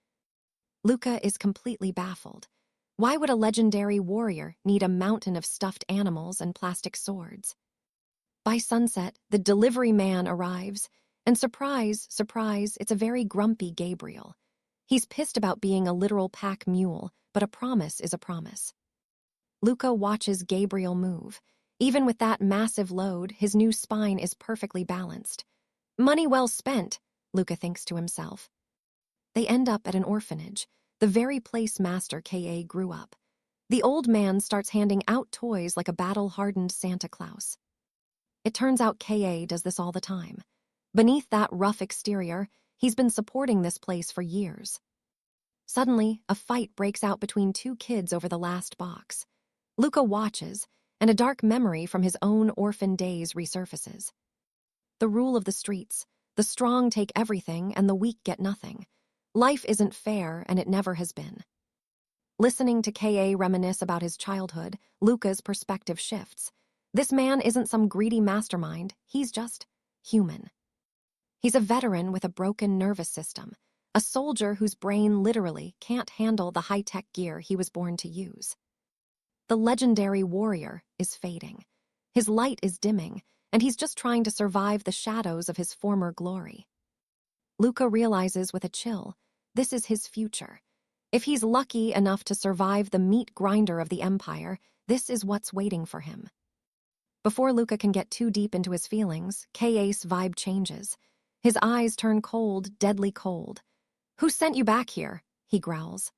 [SPEAKER 1] Luca is completely baffled. Why would a legendary warrior need a mountain of stuffed animals and plastic swords? By sunset, the delivery man arrives, and surprise, surprise, it's a very grumpy Gabriel. He's pissed about being a literal pack mule, but a promise is a promise. Luca watches Gabriel move. Even with that massive load, his new spine is perfectly balanced. Money well spent, Luca thinks to himself. They end up at an orphanage, the very place Master KA grew up. The old man starts handing out toys like a battle-hardened Santa Claus. It turns out KA does this all the time. Beneath that rough exterior, he's been supporting this place for years. Suddenly, a fight breaks out between two kids over the last box. Luca watches, and a dark memory from his own orphan days resurfaces. The rule of the streets: the strong take everything and the weak get nothing. Life isn't fair, and it never has been. Listening to KA reminisce about his childhood, Luca's perspective shifts. This man isn't some greedy mastermind, he's just human. He's a veteran with a broken nervous system, a soldier whose brain literally can't handle the high-tech gear he was born to use. The legendary warrior is fading. His light is dimming, and he's just trying to survive the shadows of his former glory. Luca realizes with a chill, this is his future. If he's lucky enough to survive the meat grinder of the Empire, this is what's waiting for him. Before Luca can get too deep into his feelings, 𝑾𝒂𝒓𝒏 vibe changes. His eyes turn cold, deadly cold. "Who sent you back here?" he growls.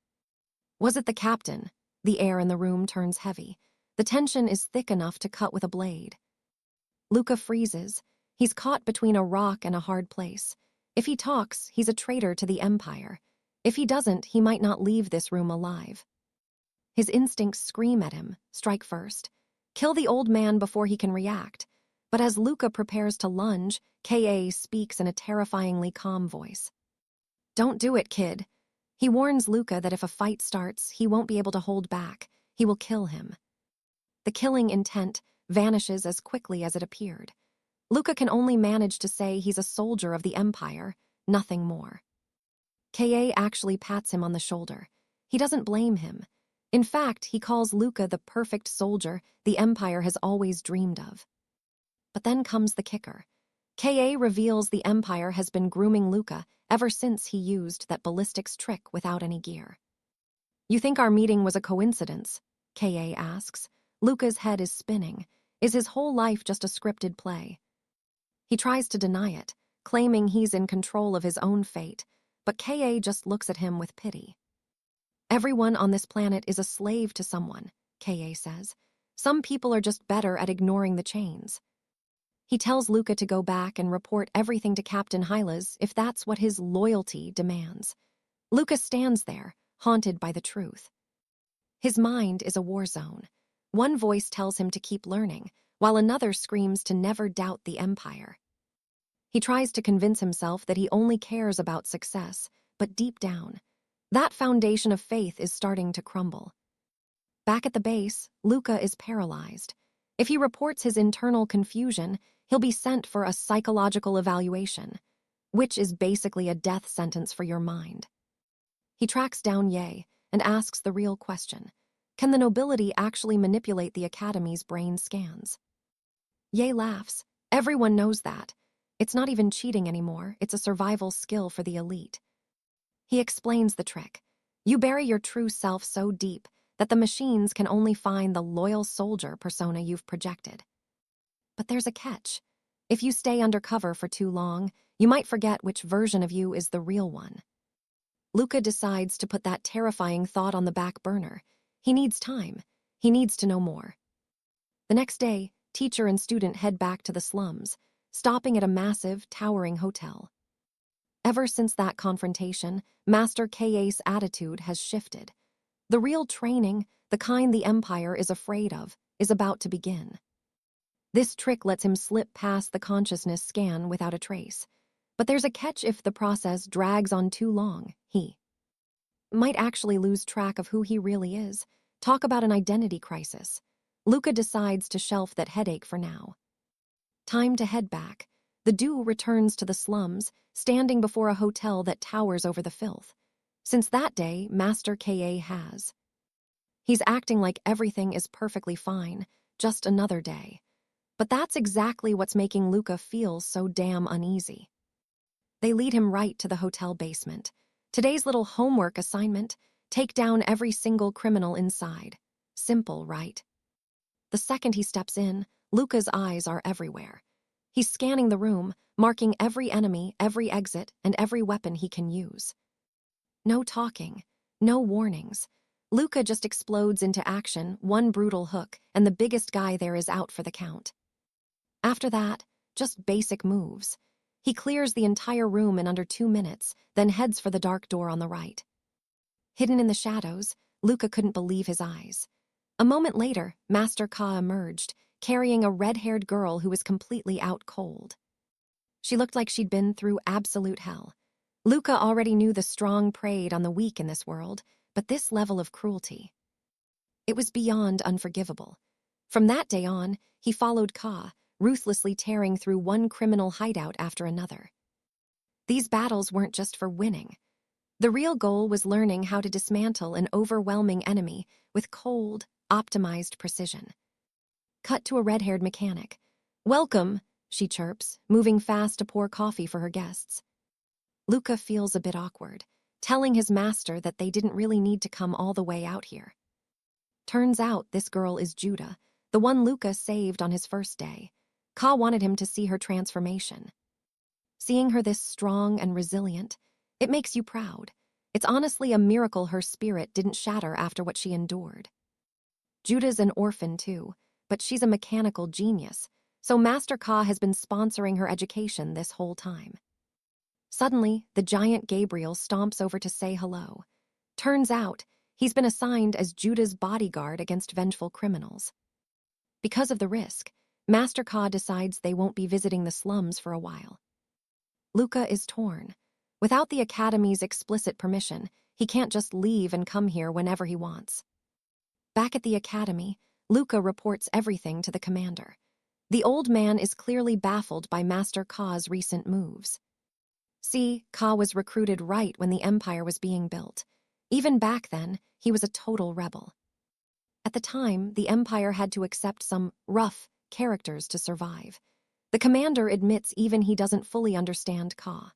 [SPEAKER 1] Was it the captain? The air in the room turns heavy. The tension is thick enough to cut with a blade. Luca freezes. He's caught between a rock and a hard place. If he talks, he's a traitor to the Empire. If he doesn't, he might not leave this room alive. His instincts scream at him, strike first. Kill the old man before he can react. But as Luca prepares to lunge, 𝑾𝒂𝒓 speaks in a terrifyingly calm voice. "Don't do it, kid." He warns Luca that if a fight starts, he won't be able to hold back. He will kill him. The killing intent vanishes as quickly as it appeared. Luca can only manage to say he's a soldier of the Empire, nothing more. 𝑾𝒂𝒓 actually pats him on the shoulder. He doesn't blame him. In fact, he calls Luca the perfect soldier the Empire has always dreamed of. But then comes the kicker. 𝑾𝒂𝒓 reveals the Empire has been grooming Luca ever since he used that ballistics trick without any gear. "You think our meeting was a coincidence?" 𝑾𝒂𝒓 asks. Luca's head is spinning. Is his whole life just a scripted play? He tries to deny it, claiming he's in control of his own fate, but 𝑾𝒂𝒓 just looks at him with pity. "Everyone on this planet is a slave to someone," 𝑾𝒂𝒓 says. "Some people are just better at ignoring the chains." He tells Luca to go back and report everything to Captain Hylas if that's what his loyalty demands. Luca stands there, haunted by the truth. His mind is a war zone. One voice tells him to keep learning, while another screams to never doubt the Empire. He tries to convince himself that he only cares about success, but deep down, that foundation of faith is starting to crumble. Back at the base, Luka is paralyzed. If he reports his internal confusion, he'll be sent for a psychological evaluation, which is basically a death sentence for your mind. He tracks down Ye and asks the real question: can the nobility actually manipulate the Academy's brain scans? Ye laughs. Everyone knows that. It's not even cheating anymore, it's a survival skill for the elite. He explains the trick. You bury your true self so deep that the machines can only find the loyal soldier persona you've projected. But there's a catch. If you stay undercover for too long, you might forget which version of you is the real one. Luka decides to put that terrifying thought on the back burner. He needs time. He needs to know more. The next day, teacher and student head back to the slums, stopping at a massive, towering hotel. Ever since that confrontation, Master 𝒂𝒂𝒓𝒏's attitude has shifted. The real training, the kind the Empire is afraid of, is about to begin. This trick lets him slip past the consciousness scan without a trace. But there's a catch: if the process drags on too long, he might actually lose track of who he really is. Talk about an identity crisis. Luka decides to shelf that headache for now. Time to head back. The duo returns to the slums, standing before a hotel that towers over the filth. Since that day, Master 𝒂𝒂𝒓 has. He's acting like everything is perfectly fine, just another day. But that's exactly what's making Luka feel so damn uneasy. They lead him right to the hotel basement. Today's little homework assignment: take down every single criminal inside. Simple, right? The second he steps in, Luka's eyes are everywhere. He's scanning the room, marking every enemy, every exit, and every weapon he can use. No talking, no warnings. Luka just explodes into action, one brutal hook, and the biggest guy there is out for the count. After that, just basic moves. He clears the entire room in under 2 minutes, then heads for the dark door on the right. Hidden in the shadows, Luka couldn't believe his eyes. A moment later, Master 𝒂𝒂𝒓 emerged, carrying a red-haired girl who was completely out cold. She looked like she'd been through absolute hell. Luka already knew the strong preyed on the weak in this world, but this level of cruelty, it was beyond unforgivable. From that day on, he followed 𝒂𝒂𝒓, ruthlessly tearing through one criminal hideout after another. These battles weren't just for winning. The real goal was learning how to dismantle an overwhelming enemy with cold, optimized precision. Cut to a red-haired mechanic. "Welcome," she chirps, moving fast to pour coffee for her guests. Luka feels a bit awkward, telling his master that they didn't really need to come all the way out here. Turns out this girl is Judah, the one Luka saved on his first day. 𝒂𝒂𝒓 wanted him to see her transformation. Seeing her this strong and resilient, it makes you proud. It's honestly a miracle her spirit didn't shatter after what she endured. Judah's an orphan too, but she's a mechanical genius, so Master 𝒂𝒂𝒓 has been sponsoring her education this whole time. Suddenly, the giant Gabriel stomps over to say hello. Turns out, he's been assigned as Judah's bodyguard against vengeful criminals. Because of the risk, Master 𝒂𝒂𝒓 decides they won't be visiting the slums for a while. Luka is torn. Without the Academy's explicit permission, he can't just leave and come here whenever he wants. Back at the Academy, Luka reports everything to the commander. The old man is clearly baffled by Master 𝒂𝒂𝒓's recent moves. See, 𝒂𝒂𝒓 was recruited right when the Empire was being built. Even back then, he was a total rebel. At the time, the Empire had to accept some rough characters to survive. The commander admits even he doesn't fully understand 𝒂𝒂𝒓.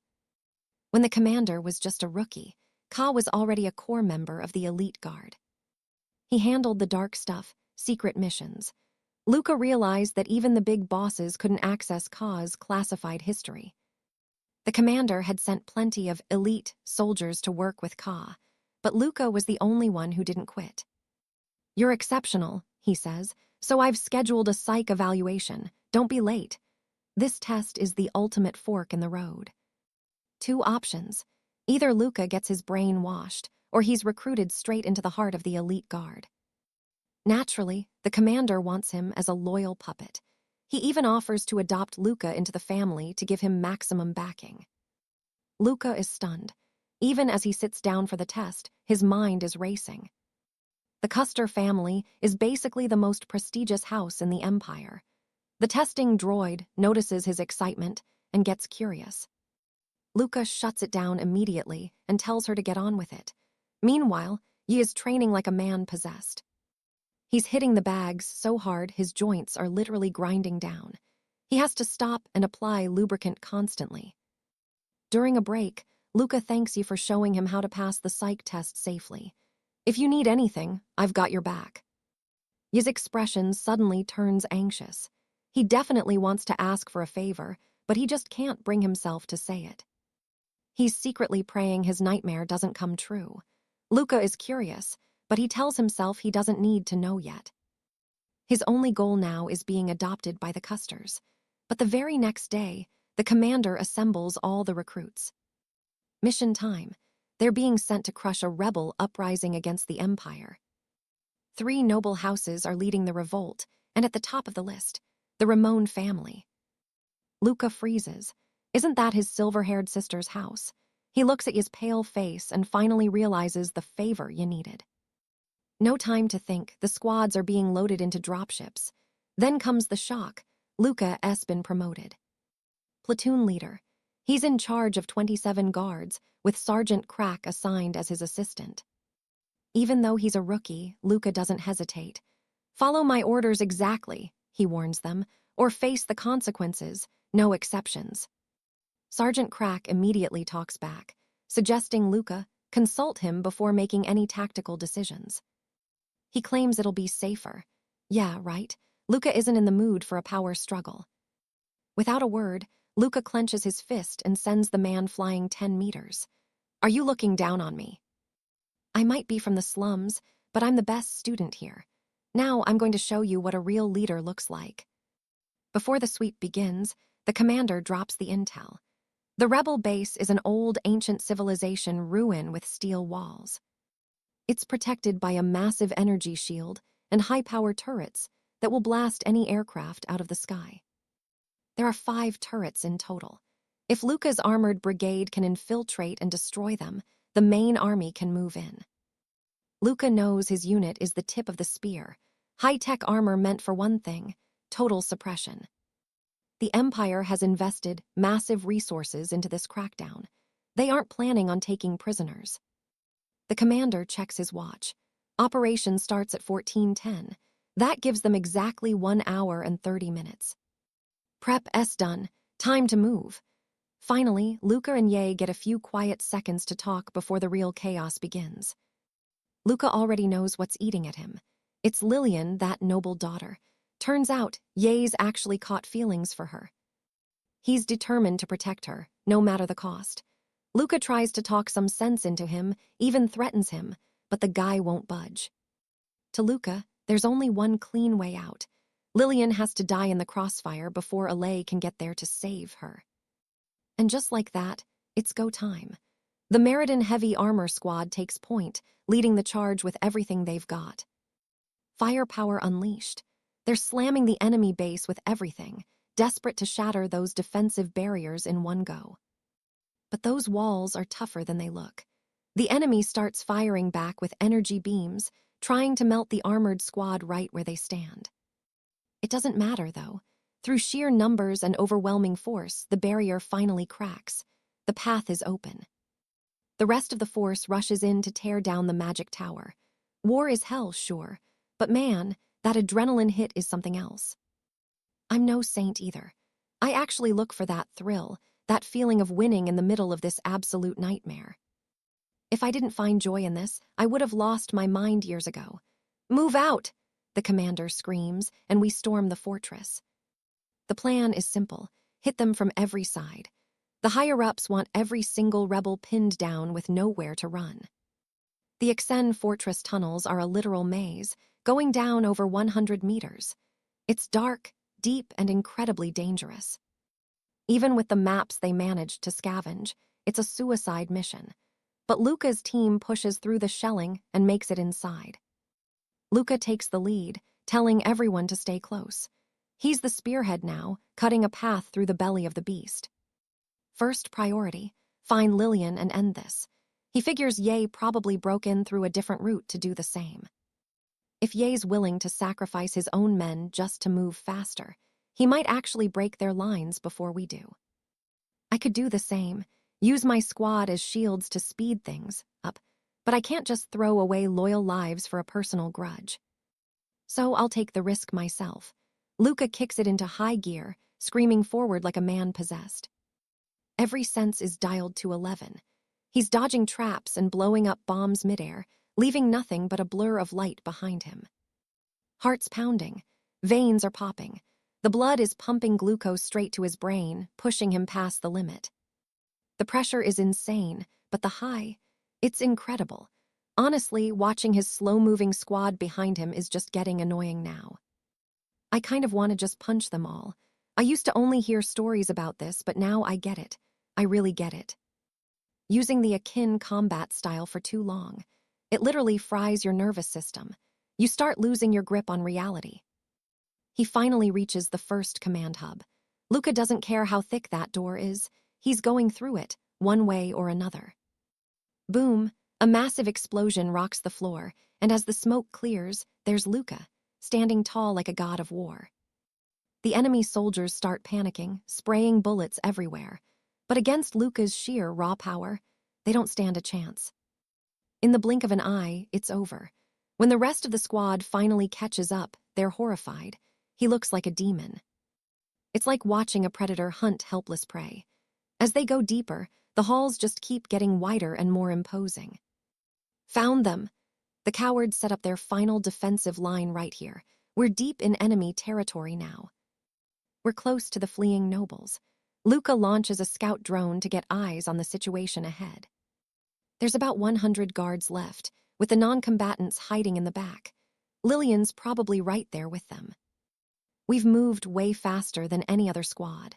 [SPEAKER 1] When the commander was just a rookie, 𝒂𝒂𝒓 was already a core member of the elite guard. He handled the dark stuff, secret missions. Luka realized that even the big bosses couldn't access 𝒂𝒂𝒓's classified history. The commander had sent plenty of elite soldiers to work with 𝒂𝒂𝒓, but Luka was the only one who didn't quit. "You're exceptional," he says, "so I've scheduled a psych evaluation. Don't be late. This test is the ultimate fork in the road." 2 options. Either Luka gets his brain washed, or he's recruited straight into the heart of the elite guard. Naturally, the commander wants him as a loyal puppet. He even offers to adopt Luka into the family to give him maximum backing. Luka is stunned. Even as he sits down for the test, his mind is racing. The Custer family is basically the most prestigious house in the empire. The testing droid notices his excitement and gets curious. Luca shuts it down immediately and tells her to get on with it. Meanwhile, Yi is training like a man possessed. He's hitting the bags so hard his joints are literally grinding down. He has to stop and apply lubricant constantly. During a break, Luca thanks Yi for showing him how to pass the psych test safely. If you need anything, I've got your back. Yi's expression suddenly turns anxious. He definitely wants to ask for a favor, but he just can't bring himself to say it. He's secretly praying his nightmare doesn't come true. Luca is curious, but he tells himself he doesn't need to know yet. His only goal now is being adopted by the Custers. But the very next day, the commander assembles all the recruits. Mission time. They're being sent to crush a rebel uprising against the Empire. 3 noble houses are leading the revolt, and at the top of the list, the Ramon family. Luca freezes. Isn't that his silver-haired sister's house? He looks at his pale face and finally realizes the favor Yi needed. No time to think, the squads are being loaded into dropships. Then comes the shock. Luca has been promoted. Platoon leader. He's in charge of 27 guards, with Sergeant Crack assigned as his assistant. Even though he's a rookie, Luca doesn't hesitate. Follow my orders exactly, he warns them, or face the consequences, no exceptions. Sergeant Crack immediately talks back, suggesting Luca consult him before making any tactical decisions. He claims it'll be safer. Yeah, right. Luca isn't in the mood for a power struggle. Without a word, Luca clenches his fist and sends the man flying 10 meters. Are you looking down on me? I might be from the slums, but I'm the best student here. Now I'm going to show you what a real leader looks like. Before the sweep begins, the commander drops the intel. The rebel base is an old ancient civilization ruin with steel walls. It's protected by a massive energy shield and high-power turrets that will blast any aircraft out of the sky. There are 5 turrets in total. If Luca's armored brigade can infiltrate and destroy them, the main army can move in. Luca knows his unit is the tip of the spear, high-tech armor meant for one thing: total suppression. The Empire has invested massive resources into this crackdown. They aren't planning on taking prisoners. The commander checks his watch. Operation starts at 14:10. That gives them exactly 1 hour and 30 minutes. Prep done. Time to move. Finally, Luca and Yi get a few quiet seconds to talk before the real chaos begins. Luca already knows what's eating at him. It's Lillian, that noble daughter. Turns out, Yi's actually caught feelings for her. He's determined to protect her, no matter the cost. Luca tries to talk some sense into him, even threatens him, but the guy won't budge. To Luca, there's only one clean way out. Lillian has to die in the crossfire before Alay can get there to save her. And just like that, it's go time. The Meriden Heavy Armor Squad takes point, leading the charge with everything they've got. Firepower unleashed. They're slamming the enemy base with everything, desperate to shatter those defensive barriers in one go. But those walls are tougher than they look. The enemy starts firing back with energy beams, trying to melt the armored squad right where they stand. It doesn't matter, though. Through sheer numbers and overwhelming force, the barrier finally cracks. The path is open. The rest of the force rushes in to tear down the magic tower. War is hell, sure, but man, that adrenaline hit is something else. I'm no saint either. I actually look for that thrill, that feeling of winning in the middle of this absolute nightmare. If I didn't find joy in this, I would have lost my mind years ago. Move out! The commander screams, and we storm the fortress. The plan is simple: hit them from every side. The higher-ups want every single rebel pinned down with nowhere to run. The Ixen fortress tunnels are a literal maze, going down over 100 meters. It's dark, deep, and incredibly dangerous. Even with the maps they managed to scavenge, it's a suicide mission. But Luca's team pushes through the shelling and makes it inside. Luca takes the lead, telling everyone to stay close. He's the spearhead now, cutting a path through the belly of the beast. First priority, find Lillian and end this. He figures Yi probably broke in through a different route to do the same. If Ye's willing to sacrifice his own men just to move faster, he might actually break their lines before we do. I could do the same, use my squad as shields to speed things up, but I can't just throw away loyal lives for a personal grudge. So I'll take the risk myself. Luka kicks it into high gear, screaming forward like a man possessed. Every sense is dialed to 11. He's dodging traps and blowing up bombs midair, leaving nothing but a blur of light behind him. Heart's pounding. Veins are popping. The blood is pumping glucose straight to his brain, pushing him past the limit. The pressure is insane, but the high, it's incredible. Honestly, watching his slow-moving squad behind him is just getting annoying now. I kind of want to just punch them all. I used to only hear stories about this, but now I get it. I really get it. Using the akin combat style for too long, it literally fries your nervous system. You start losing your grip on reality. He finally reaches the first command hub. Luka doesn't care how thick that door is. He's going through it, one way or another. Boom, a massive explosion rocks the floor, and as the smoke clears, there's Luka, standing tall like a god of war. The enemy soldiers start panicking, spraying bullets everywhere. But against Luka's sheer raw power, they don't stand a chance. In the blink of an eye, it's over. When the rest of the squad finally catches up, they're horrified. He looks like a demon. It's like watching a predator hunt helpless prey. As they go deeper, the halls just keep getting wider and more imposing. Found them! The cowards set up their final defensive line right here. We're deep in enemy territory now. We're close to the fleeing nobles. Luka launches a scout drone to get eyes on the situation ahead. There's about 100 guards left, with the non-combatants hiding in the back. Lillian's probably right there with them. We've moved way faster than any other squad.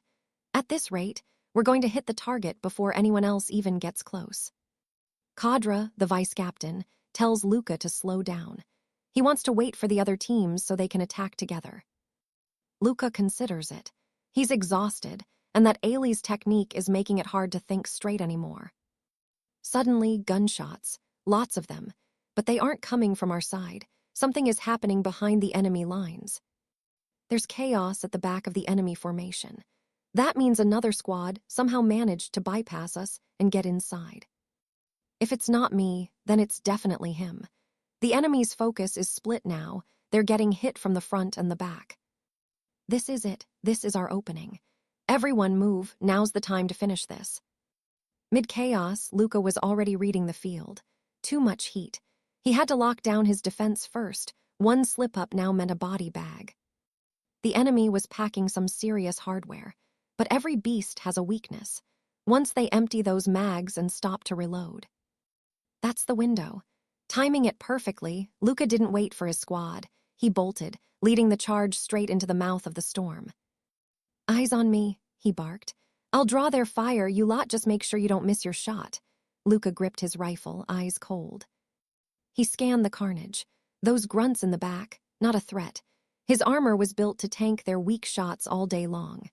[SPEAKER 1] At this rate, we're going to hit the target before anyone else even gets close. 𝒂𝒓𝒏, the vice captain, tells Luka to slow down. He wants to wait for the other teams so they can attack together. Luka considers it. He's exhausted, and that Ailey's technique is making it hard to think straight anymore. Suddenly, gunshots, lots of them, but they aren't coming from our side. Something is happening behind the enemy lines. There's chaos at the back of the enemy formation. That means another squad somehow managed to bypass us and get inside. If it's not me, then it's definitely him. The enemy's focus is split now. They're getting hit from the front and the back. This is it. This is our opening. Everyone move. Now's the time to finish this. Mid-chaos, Luka was already reading the field. Too much heat. He had to lock down his defense first. One slip-up now meant a body bag. The enemy was packing some serious hardware, but every beast has a weakness. Once they empty those mags and stop to reload. That's the window. Timing it perfectly, Luka didn't wait for his squad. He bolted, leading the charge straight into the mouth of the storm. Eyes on me, he barked. I'll draw their fire, you lot just make sure you don't miss your shot. Luka gripped his rifle, eyes cold. He scanned the carnage. Those grunts in the back, not a threat. His armor was built to tank their weak shots all day long.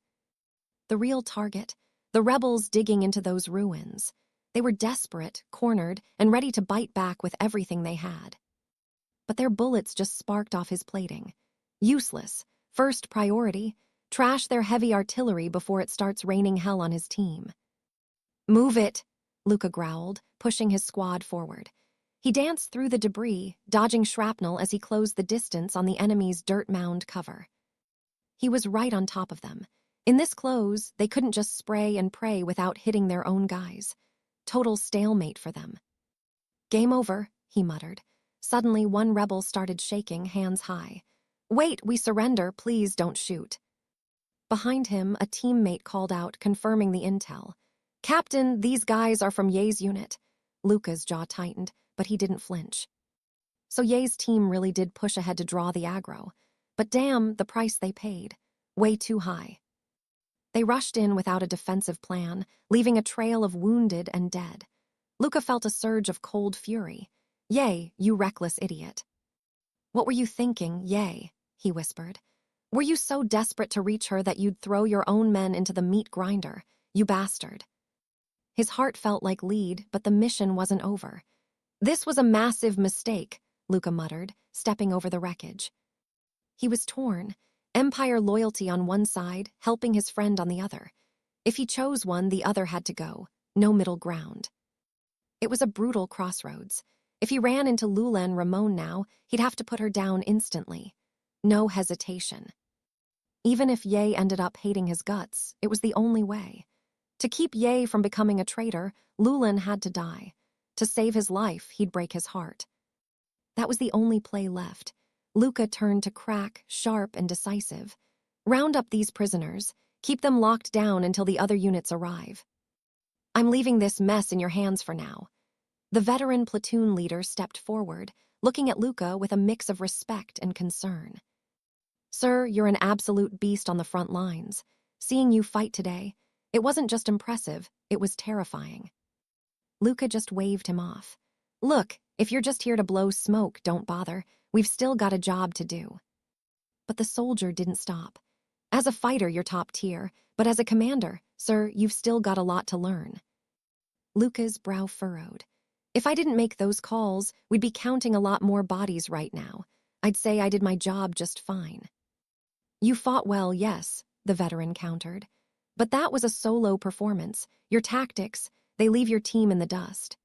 [SPEAKER 1] The real target, the rebels digging into those ruins. They were desperate, cornered, and ready to bite back with everything they had. But their bullets just sparked off his plating. Useless. First priority, trash their heavy artillery before it starts raining hell on his team. Move it, Luka growled, pushing his squad forward. He danced through the debris, dodging shrapnel as he closed the distance on the enemy's dirt mound cover. He was right on top of them. In this close, they couldn't just spray and pray without hitting their own guys. Total stalemate for them. Game over, he muttered. Suddenly, one rebel started shaking, hands high. Wait, we surrender, please don't shoot. Behind him, a teammate called out, confirming the intel. Captain, these guys are from Ye's unit. Luka's jaw tightened, but he didn't flinch. So Ye's team really did push ahead to draw the aggro. But damn, the price they paid. Way too high. They rushed in without a defensive plan, leaving a trail of wounded and dead. Luka felt a surge of cold fury. Ye, you reckless idiot. What were you thinking, Ye? He whispered. Were you so desperate to reach her that you'd throw your own men into the meat grinder? You bastard. His heart felt like lead, but the mission wasn't over. This was a massive mistake. Luka muttered, stepping over the wreckage. He was torn, Empire loyalty on one side, helping his friend on the other. If he chose one, the other had to go. No middle ground. It was a brutal crossroads. If he ran into Lulen Ramon now, he'd have to put her down instantly. No hesitation. Even if Ye ended up hating his guts, it was the only way. To keep Ye from becoming a traitor, Lulen had to die. To save his life, he'd break his heart. That was the only play left. Luka turned to crack, sharp and decisive. Round up these prisoners. Keep them locked down until the other units arrive. I'm leaving this mess in your hands for now. The veteran platoon leader stepped forward, looking at Luka with a mix of respect and concern. Sir, you're an absolute beast on the front lines. Seeing you fight today, it wasn't just impressive, it was terrifying. Luka just waved him off. Look, if you're just here to blow smoke, don't bother. We've still got a job to do. But the soldier didn't stop. As a fighter, you're top tier, but as a commander, sir, you've still got a lot to learn. Luka's brow furrowed. If I didn't make those calls, we'd be counting a lot more bodies right now. I'd say I did my job just fine. You fought well, yes, the veteran countered. But that was a solo performance. Your tactics, they leave your team in the dust.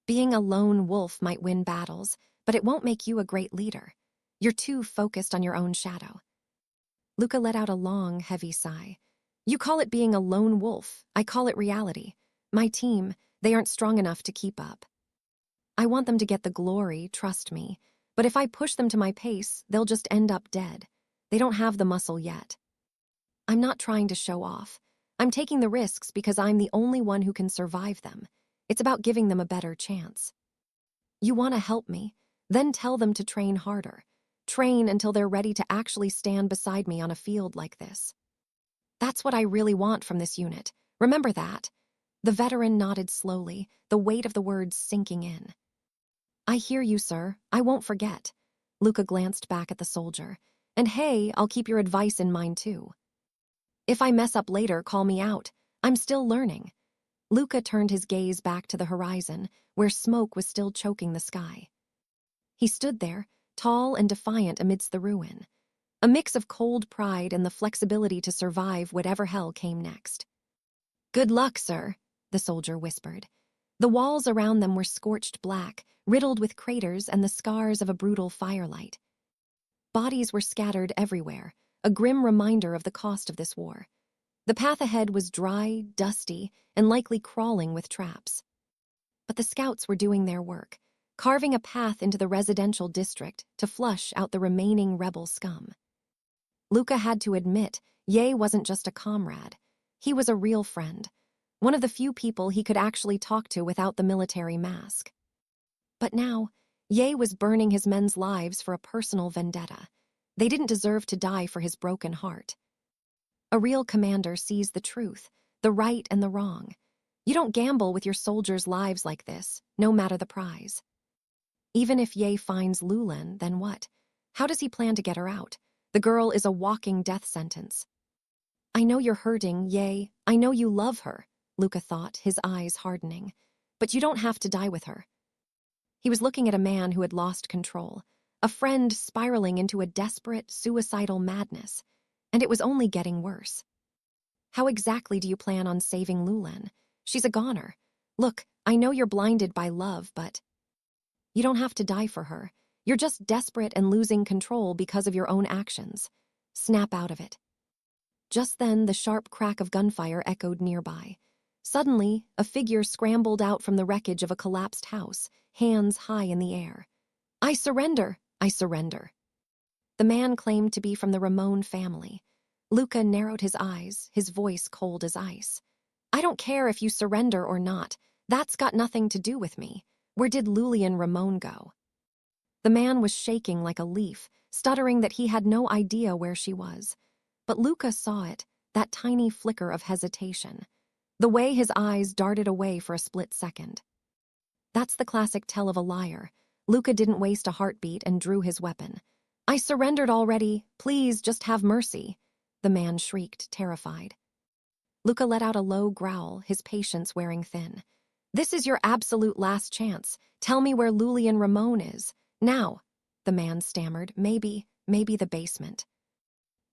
[SPEAKER 1] Being a lone wolf might win battles, but it won't make you a great leader. You're too focused on your own shadow. Luka let out a long, heavy sigh. You call it being a lone wolf, I call it reality. My team, they aren't strong enough to keep up. I want them to get the glory, trust me, but if I push them to my pace, they'll just end up dead. They don't have the muscle yet. I'm not trying to show off. I'm taking the risks because I'm the only one who can survive them. It's about giving them a better chance. You want to help me? Then tell them to train harder. Train until they're ready to actually stand beside me on a field like this. That's what I really want from this unit. Remember that. The veteran nodded slowly, the weight of the words sinking in. I hear you, sir. I won't forget. Luka glanced back at the soldier. And hey, I'll keep your advice in mind too. If I mess up later, call me out. I'm still learning. Luka turned his gaze back to the horizon, where smoke was still choking the sky. He stood there, tall and defiant amidst the ruin. A mix of cold pride and the flexibility to survive whatever hell came next. Good luck, sir, the soldier whispered. The walls around them were scorched black, riddled with craters and the scars of a brutal firelight. Bodies were scattered everywhere, a grim reminder of the cost of this war. The path ahead was dry, dusty, and likely crawling with traps. But the scouts were doing their work, carving a path into the residential district to flush out the remaining rebel scum. Luka had to admit, Ye wasn't just a comrade. He was a real friend, one of the few people he could actually talk to without the military mask. But now, Ye was burning his men's lives for a personal vendetta. They didn't deserve to die for his broken heart. A real commander sees the truth, the right and the wrong. You don't gamble with your soldiers' lives like this, no matter the prize. Even if Ye finds Lulen, then what? How does he plan to get her out? The girl is a walking death sentence. I know you're hurting, Ye. I know you love her, Luka thought, his eyes hardening. But you don't have to die with her. He was looking at a man who had lost control, a friend spiraling into a desperate, suicidal madness, and it was only getting worse. How exactly do you plan on saving Lulen? She's a goner. Look, I know you're blinded by love, but you don't have to die for her. You're just desperate and losing control because of your own actions. Snap out of it. Just then, the sharp crack of gunfire echoed nearby. Suddenly, a figure scrambled out from the wreckage of a collapsed house, hands high in the air. I surrender! I surrender! The man claimed to be from the Ramon family. Luka narrowed his eyes, his voice cold as ice. I don't care if you surrender or not. That's got nothing to do with me. Where did Lulian Ramon go? The man was shaking like a leaf, stuttering that he had no idea where she was. But Luka saw it, that tiny flicker of hesitation. The way his eyes darted away for a split second. That's the classic tell of a liar. Luka didn't waste a heartbeat and drew his weapon. I surrendered already. Please, just have mercy. The man shrieked, terrified. Luka let out a low growl, his patience wearing thin. This is your absolute last chance. Tell me where Lulian Ramon is. Now, the man stammered, maybe the basement.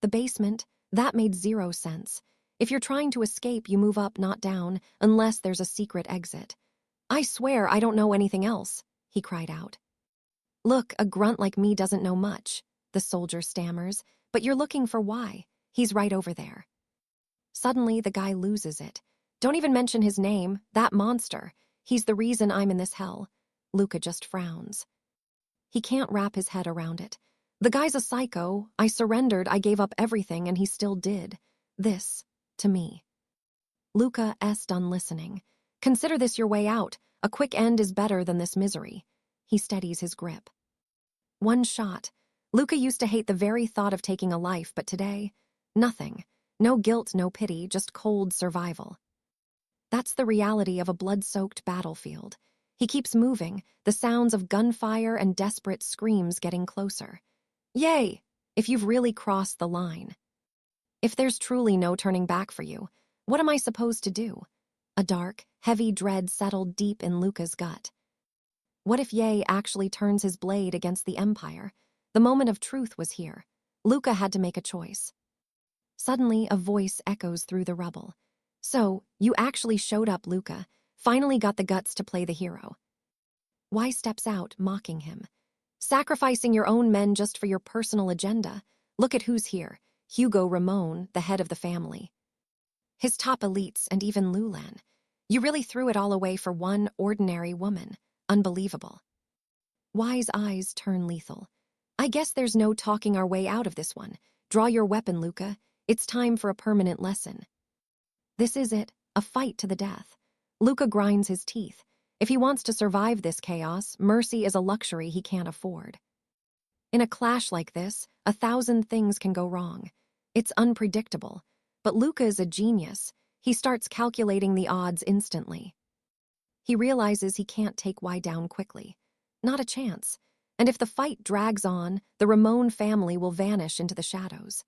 [SPEAKER 1] The basement? That made zero sense. If you're trying to escape, you move up, not down, unless there's a secret exit. I swear I don't know anything else, he cried out. Look, a grunt like me doesn't know much, the soldier stammers, but you're looking for why. He's right over there. Suddenly, the guy loses it. Don't even mention his name, that monster. He's the reason I'm in this hell. Luka just frowns. He can't wrap his head around it. The guy's a psycho. I surrendered, I gave up everything, and he still did. This, to me. Luka est done listening. Consider this your way out. A quick end is better than this misery. He steadies his grip. One shot. Luka used to hate the very thought of taking a life, but today, nothing. No guilt, no pity, just cold survival. That's the reality of a blood-soaked battlefield. He keeps moving, the sounds of gunfire and desperate screams getting closer. Yay! If you've really crossed the line. If there's truly no turning back for you, what am I supposed to do? A dark, heavy dread settled deep in Luka's gut. What if Ye actually turns his blade against the Empire? The moment of truth was here. Luka had to make a choice. Suddenly, a voice echoes through the rubble. So, you actually showed up, Luka. Finally got the guts to play the hero. Y steps out, mocking him. Sacrificing your own men just for your personal agenda. Look at who's here. Hugo Ramon, the head of the family. His top elites and even Lulan. You really threw it all away for one ordinary woman. Unbelievable. Y's eyes turn lethal. I guess there's no talking our way out of this one. Draw your weapon, Luka. It's time for a permanent lesson. This is it, a fight to the death. Luka grinds his teeth. If he wants to survive this chaos, mercy is a luxury he can't afford. In a clash like this, 1,000 things can go wrong. It's unpredictable. But Luka is a genius. He starts calculating the odds instantly. He realizes he can't take Y down quickly. Not a chance. And if the fight drags on, the Ramon family will vanish into the shadows.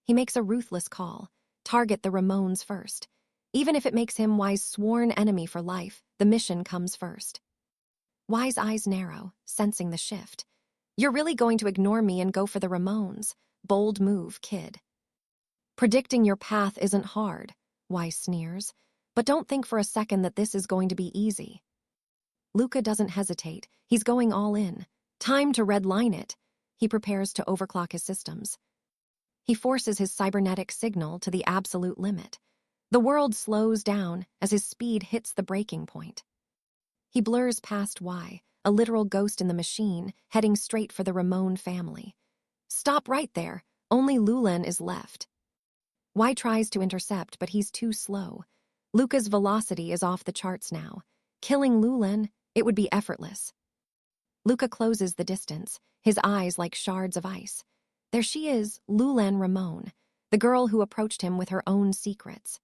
[SPEAKER 1] He makes a ruthless call. Target the Ramones first. Even if it makes him Y's sworn enemy for life, the mission comes first. Y's eyes narrow, sensing the shift. You're really going to ignore me and go for the Ramones. Bold move, kid. Predicting your path isn't hard, Y sneers. But don't think for a second that this is going to be easy. Luka doesn't hesitate. He's going all in. Time to redline it. He prepares to overclock his systems. He forces his cybernetic signal to the absolute limit. The world slows down as his speed hits the breaking point. He blurs past Y, a literal ghost in the machine, heading straight for the Ramon family. Stop right there. Only Lulan is left. Y tries to intercept, but he's too slow. Luka's velocity is off the charts now. Killing Lulan, it would be effortless. Luka closes the distance, his eyes like shards of ice. There she is, Lulan Ramon, the girl who approached him with her own secrets.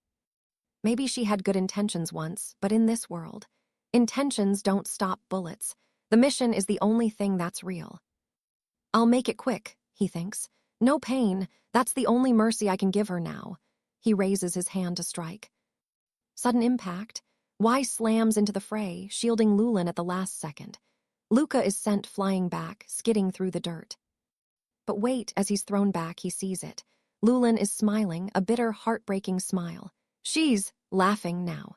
[SPEAKER 1] Maybe she had good intentions once, but in this world, intentions don't stop bullets. The mission is the only thing that's real. I'll make it quick, he thinks. No pain, that's the only mercy I can give her now. He raises his hand to strike. Sudden impact. Y slams into the fray, shielding Lulan at the last second. Luka is sent flying back, skidding through the dirt. But wait, as he's thrown back, he sees it. Lulan is smiling, a bitter, heartbreaking smile. She's laughing now.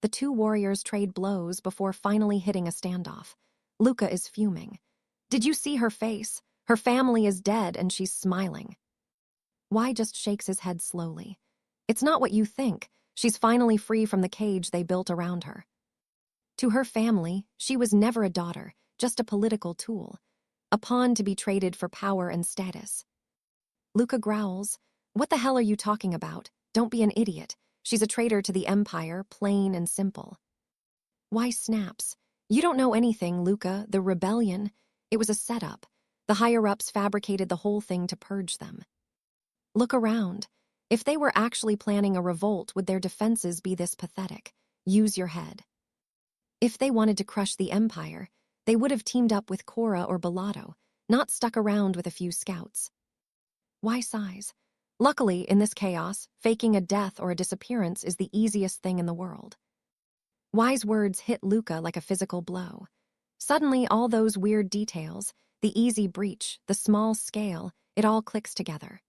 [SPEAKER 1] The two warriors trade blows before finally hitting a standoff. Luka is fuming. Did you see her face? Her family is dead and she's smiling. Y just shakes his head slowly. It's not what you think. She's finally free from the cage they built around her. To her family, she was never a daughter, just a political tool. A pawn to be traded for power and status. Luka growls, "What the hell are you talking about? Don't be an idiot. She's a traitor to the Empire, plain and simple." Y snaps, "You don't know anything, Luka. The rebellion, it was a setup. The higher-ups fabricated the whole thing to purge them. Look around. If they were actually planning a revolt, would their defenses be this pathetic? Use your head. If they wanted to crush the Empire, they would have teamed up with Cora or Bellotto, not stuck around with a few scouts." Y sighs. Luckily, in this chaos, faking a death or a disappearance is the easiest thing in the world. Y's words hit Luka like a physical blow. Suddenly, all those weird details, the easy breach, the small scale, it all clicks together.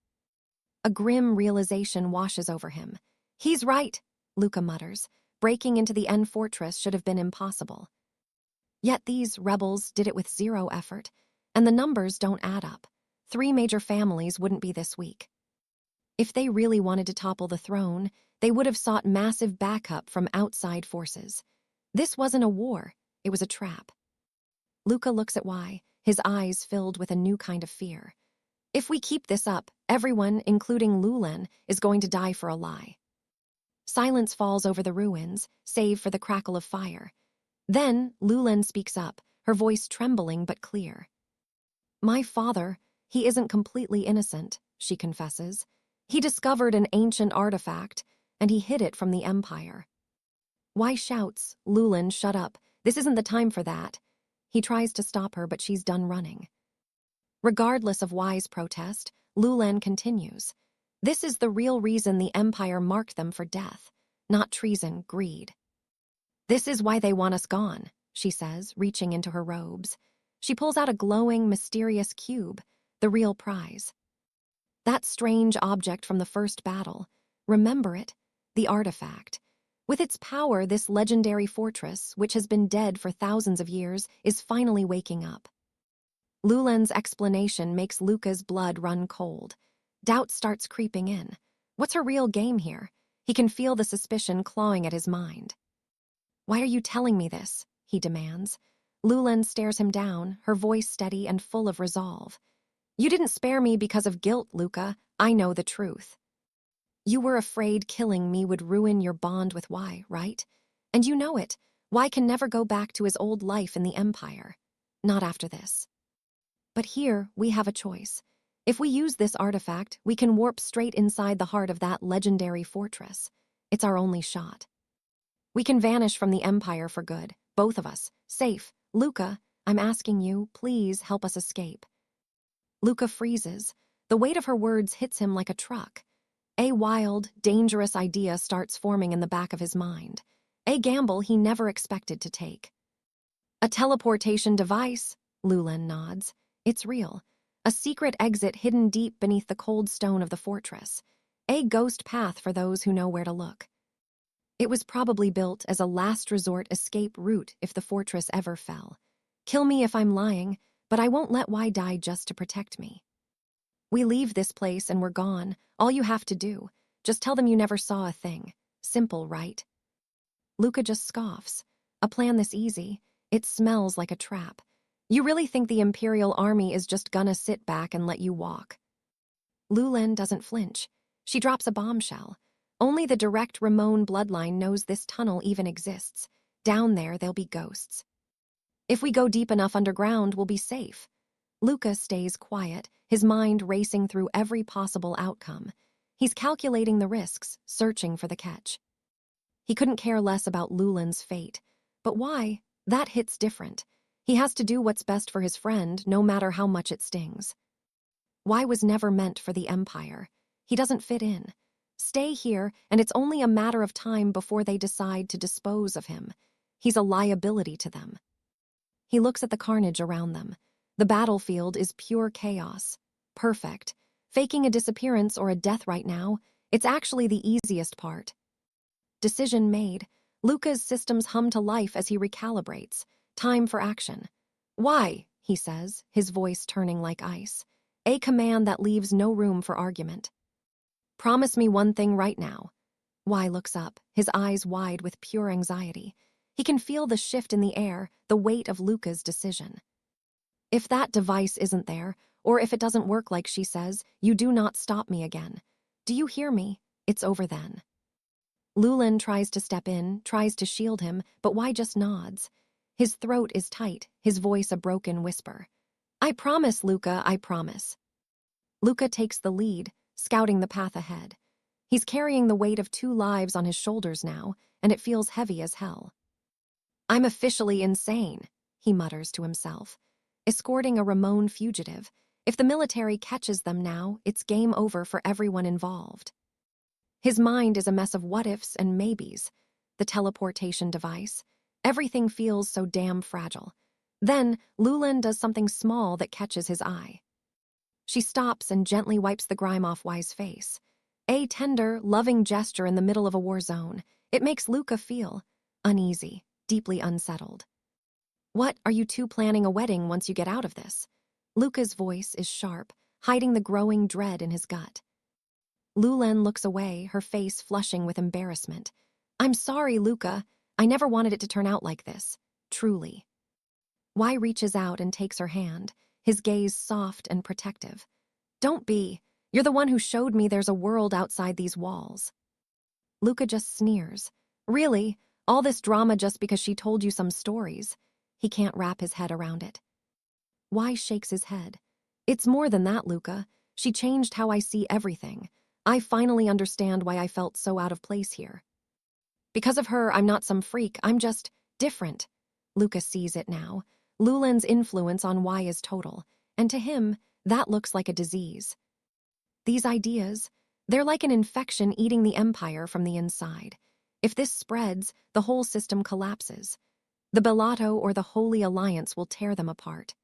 [SPEAKER 1] A grim realization washes over him. He's right, Luca mutters. Breaking into the N fortress should have been impossible. Yet these rebels did it with zero effort, and the numbers don't add up. 3 major families wouldn't be this weak. If they really wanted to topple the throne, they would have sought massive backup from outside forces. This wasn't a war, it was a trap. Luca looks at Y, his eyes filled with a new kind of fear. If we keep this up, everyone, including Lulen, is going to die for a lie. Silence falls over the ruins, save for the crackle of fire. Then Lulen speaks up, her voice trembling but clear. My father, he isn't completely innocent, she confesses. He discovered an ancient artifact, and he hid it from the Empire. Y shouts, Lulen, shut up. This isn't the time for that. He tries to stop her, but she's done running. Regardless of Y's protest, Lulen continues. This is the real reason the Empire marked them for death, not treason, greed. This is why they want us gone, she says, reaching into her robes. She pulls out a glowing, mysterious cube, the real prize. That strange object from the first battle. Remember it? The artifact. With its power, this legendary fortress, which has been dead for thousands of years, is finally waking up. Lulen's explanation makes Luca's blood run cold. Doubt starts creeping in. What's her real game here? He can feel the suspicion clawing at his mind. Why are you telling me this? He demands. Lulen stares him down, her voice steady and full of resolve. You didn't spare me because of guilt, Luca. I know the truth. You were afraid killing me would ruin your bond with Y, right? And you know it. Y can never go back to his old life in the Empire. Not after this. But here, we have a choice. If we use this artifact, we can warp straight inside the heart of that legendary fortress. It's our only shot. We can vanish from the Empire for good, both of us, safe. Luca, I'm asking you, please help us escape. Luca freezes. The weight of her words hits him like a truck. A wild, dangerous idea starts forming in the back of his mind. A gamble he never expected to take. A teleportation device, Lulen nods. It's real. A secret exit hidden deep beneath the cold stone of the fortress. A ghost path for those who know where to look. It was probably built as a last resort escape route if the fortress ever fell. Kill me if I'm lying, but I won't let Y die just to protect me. We leave this place and we're gone. All you have to do, just tell them you never saw a thing. Simple, right? Luca just scoffs. A plan this easy, it smells like a trap. You really think the Imperial Army is just gonna sit back and let you walk? Lulen doesn't flinch. She drops a bombshell. Only the direct Ramon bloodline knows this tunnel even exists. Down there, there'll be ghosts. If we go deep enough underground, we'll be safe. Luca stays quiet, his mind racing through every possible outcome. He's calculating the risks, searching for the catch. He couldn't care less about Lulen's fate. But why? That hits different. He has to do what's best for his friend, no matter how much it stings. Y was never meant for the Empire. He doesn't fit in. Stay here, and it's only a matter of time before they decide to dispose of him. He's a liability to them. He looks at the carnage around them. The battlefield is pure chaos. Perfect. Faking a disappearance or a death right now, it's actually the easiest part. Decision made. Luca's systems hum to life as he recalibrates. Time for action. Why? He says, his voice turning like ice. A command that leaves no room for argument. Promise me one thing right now. Y looks up, his eyes wide with pure anxiety. He can feel the shift in the air, the weight of Luca's decision. If that device isn't there, or if it doesn't work like she says, you do not stop me again. Do you hear me? It's over then. Lulen tries to step in, tries to shield him, but Y just nods. His throat is tight, his voice a broken whisper. I promise, Luca, I promise. Luca takes the lead, scouting the path ahead. He's carrying the weight of 2 lives on his shoulders now, and it feels heavy as hell. I'm officially insane, he mutters to himself. Escorting a Ramon fugitive. If the military catches them now, it's game over for everyone involved. His mind is a mess of what-ifs and maybes. The teleportation device. Everything feels so damn fragile. Then, Lulan does something small that catches his eye. She stops and gently wipes the grime off Y's face. A tender, loving gesture in the middle of a war zone. It makes Luca feel uneasy, deeply unsettled. What, are you two planning a wedding once you get out of this? Luca's voice is sharp, hiding the growing dread in his gut. Lulan looks away, her face flushing with embarrassment. I'm sorry, Luca. I never wanted it to turn out like this. Truly. Y reaches out and takes her hand, his gaze soft and protective. Don't be. You're the one who showed me there's a world outside these walls. Luca just sneers. Really? All this drama just because she told you some stories? He can't wrap his head around it. Y shakes his head. It's more than that, Luca. She changed how I see everything. I finally understand why I felt so out of place here. Because of her, I'm not some freak. I'm just different. Luca sees it now. Lulan's influence on Y is total, and to him, that looks like a disease. These ideas, they're like an infection eating the empire from the inside. If this spreads, the whole system collapses. The Bellato or the Holy Alliance will tear them apart.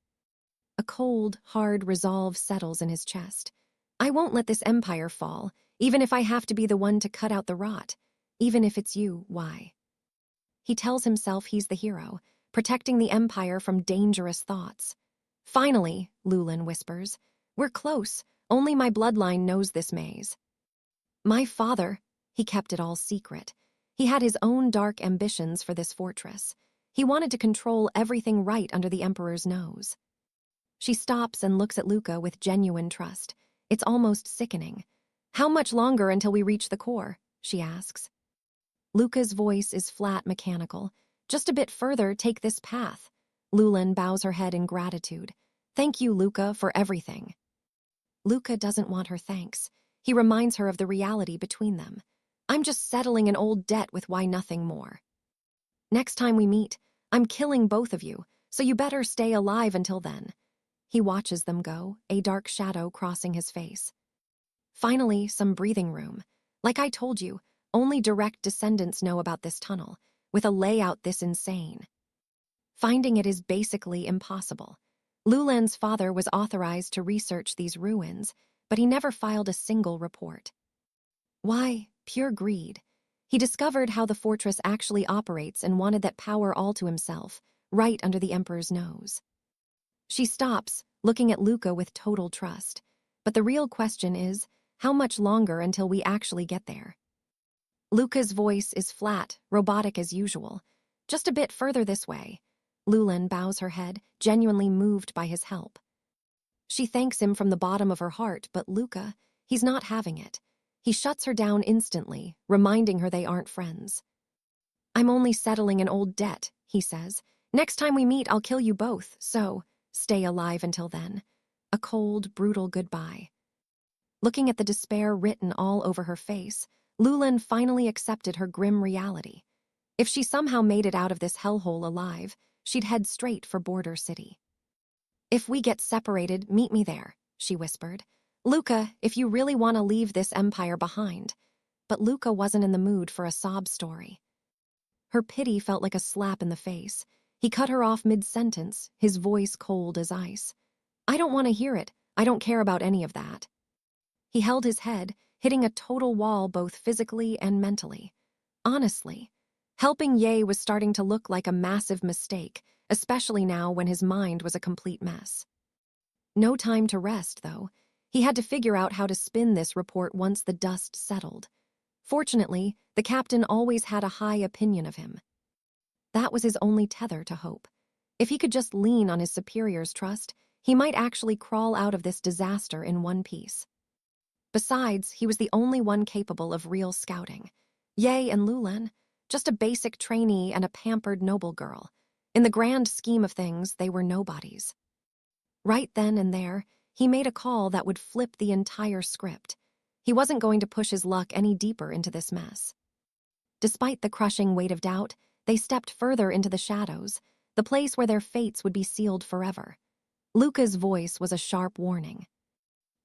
[SPEAKER 1] A cold, hard resolve settles in his chest. I won't let this empire fall, even if I have to be the one to cut out the rot, even if it's you, Y. He tells himself he's the hero, protecting the empire from dangerous thoughts. Finally, Lulan whispers, we're close. Only my bloodline knows this maze. My father, he kept it all secret. He had his own dark ambitions for this fortress. He wanted to control everything right under the emperor's nose. She stops and looks at Luca with genuine trust. It's almost sickening. How much longer until we reach the core? She asks. Luca's voice is flat, mechanical. Just a bit further, take this path. Lulan bows her head in gratitude. Thank you, Luca, for everything. Luca doesn't want her thanks. He reminds her of the reality between them. I'm just settling an old debt with why nothing more. Next time we meet, I'm killing both of you, so you better stay alive until then. He watches them go, a dark shadow crossing his face. Finally, some breathing room. Like I told you, only direct descendants know about this tunnel, with a layout this insane. Finding it is basically impossible. Lulan's father was authorized to research these ruins, but he never filed a single report. Why? Pure greed. He discovered how the fortress actually operates and wanted that power all to himself, right under the emperor's nose. She stops, looking at Luca with total trust. But the real question is, how much longer until we actually get there? Luca's voice is flat, robotic as usual. Just a bit further this way. Lulan bows her head, genuinely moved by his help. She thanks him from the bottom of her heart, but Luca, he's not having it. He shuts her down instantly, reminding her they aren't friends. I'm only settling an old debt, he says. Next time we meet, I'll kill you both, so stay alive until then. A cold, brutal goodbye. Looking at the despair written all over her face, Lulan finally accepted her grim reality. If she somehow made it out of this hellhole alive, she'd head straight for Border City. If we get separated, meet me there, she whispered. Luca, if you really want to leave this empire behind. But Luca wasn't in the mood for a sob story. Her pity felt like a slap in the face. He cut her off mid-sentence, his voice cold as ice. I don't want to hear it. I don't care about any of that. He held his head, hitting a total wall both physically and mentally. Honestly, helping Ye was starting to look like a massive mistake, especially now when his mind was a complete mess. No time to rest, though. He had to figure out how to spin this report once the dust settled. Fortunately, the captain always had a high opinion of him. That was his only tether to hope. If he could just lean on his superior's trust, he might actually crawl out of this disaster in one piece. Besides, he was the only one capable of real scouting. Ye and Lulan, just a basic trainee and a pampered noble girl. In the grand scheme of things, they were nobodies. Right then and there, he made a call that would flip the entire script. He wasn't going to push his luck any deeper into this mess. Despite the crushing weight of doubt, they stepped further into the shadows, the place where their fates would be sealed forever. Luca's voice was a sharp warning.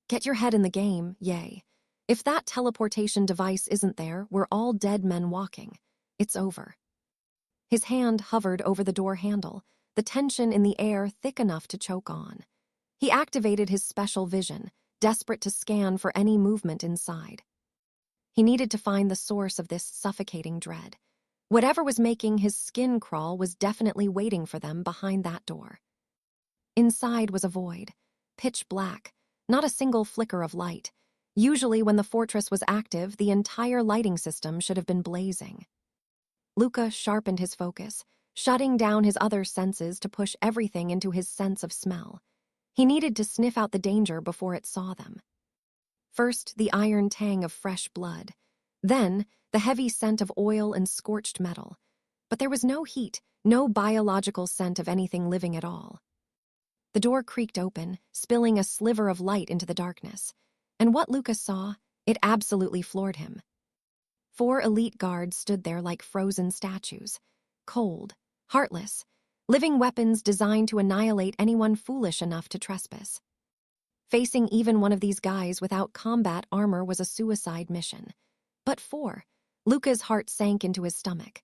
[SPEAKER 1] Get your head in the game, Ye. If that teleportation device isn't there, we're all dead men walking. It's over. His hand hovered over the door handle, the tension in the air thick enough to choke on. He activated his special vision, desperate to scan for any movement inside. He needed to find the source of this suffocating dread. Whatever was making his skin crawl was definitely waiting for them behind that door. Inside was a void, pitch black, not a single flicker of light. Usually when the fortress was active, the entire lighting system should have been blazing. Luca sharpened his focus, shutting down his other senses to push everything into his sense of smell. He needed to sniff out the danger before it saw them. First, the iron tang of fresh blood. Then, the heavy scent of oil and scorched metal. But there was no heat, no biological scent of anything living at all. The door creaked open, spilling a sliver of light into the darkness. And what Luca saw, it absolutely floored him. 4 elite guards stood there like frozen statues, cold, heartless, living weapons designed to annihilate anyone foolish enough to trespass. Facing even one of these guys without combat armor was a suicide mission. But 4, Luca's heart sank into his stomach.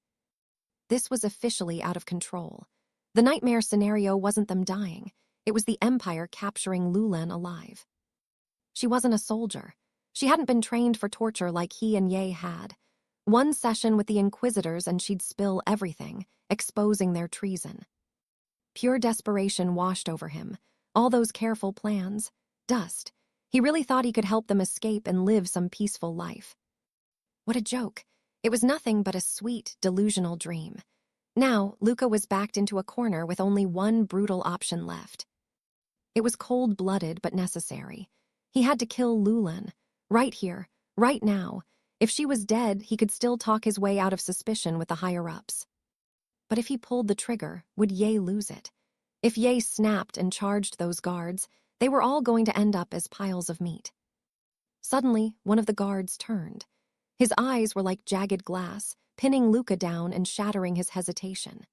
[SPEAKER 1] This was officially out of control. The nightmare scenario wasn't them dying. It was the Empire capturing Lulen alive. She wasn't a soldier. She hadn't been trained for torture like he and Ye had. One session with the Inquisitors and she'd spill everything, exposing their treason. Pure desperation washed over him. All those careful plans, dust. He really thought he could help them escape and live some peaceful life. What a joke. It was nothing but a sweet, delusional dream. Now, Luca was backed into a corner with only one brutal option left. It was cold-blooded but necessary. He had to kill Lulen, right here, right now. If she was dead, he could still talk his way out of suspicion with the higher-ups. But if he pulled the trigger, would Ye lose it? If Ye snapped and charged those guards, they were all going to end up as piles of meat. Suddenly, one of the guards turned. His eyes were like jagged glass, pinning Luca down and shattering his hesitation.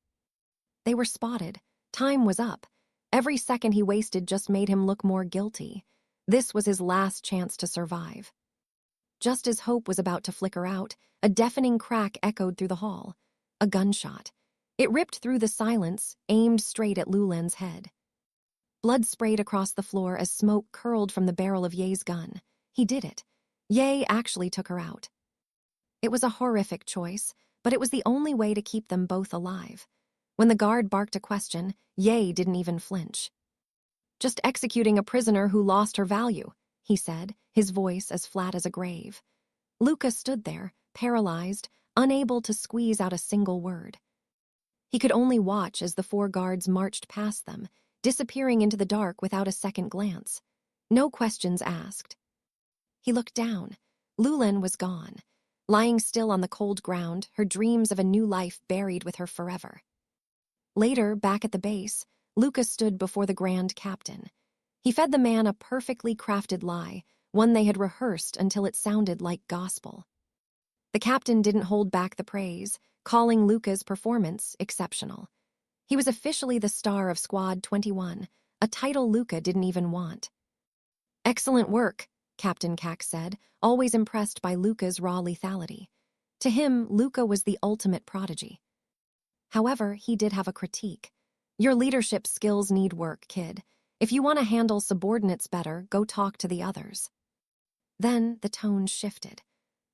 [SPEAKER 1] They were spotted. Time was up. Every second he wasted just made him look more guilty. This was his last chance to survive. Just as hope was about to flicker out, a deafening crack echoed through the hall. A gunshot. It ripped through the silence, aimed straight at Lulen's head. Blood sprayed across the floor as smoke curled from the barrel of Ye's gun. He did it. Ye actually took her out. It was a horrific choice, but it was the only way to keep them both alive. When the guard barked a question, Ye didn't even flinch. "Just executing a prisoner who lost her value," he said, his voice as flat as a grave. Luca stood there, paralyzed, unable to squeeze out a single word. He could only watch as the 4 guards marched past them, disappearing into the dark without a second glance. No questions asked. He looked down. Lulen was gone. Lying still on the cold ground, her dreams of a new life buried with her forever. Later, back at the base, Luca stood before the Grand Captain. He fed the man a perfectly crafted lie, one they had rehearsed until it sounded like gospel. The captain didn't hold back the praise, calling Luca's performance exceptional. He was officially the star of Squad 21, a title Luca didn't even want. "Excellent work," Captain Cack said, always impressed by Luca's raw lethality. To him, Luca was the ultimate prodigy. However, he did have a critique. "Your leadership skills need work, kid. If you want to handle subordinates better, go talk to the others." Then the tone shifted.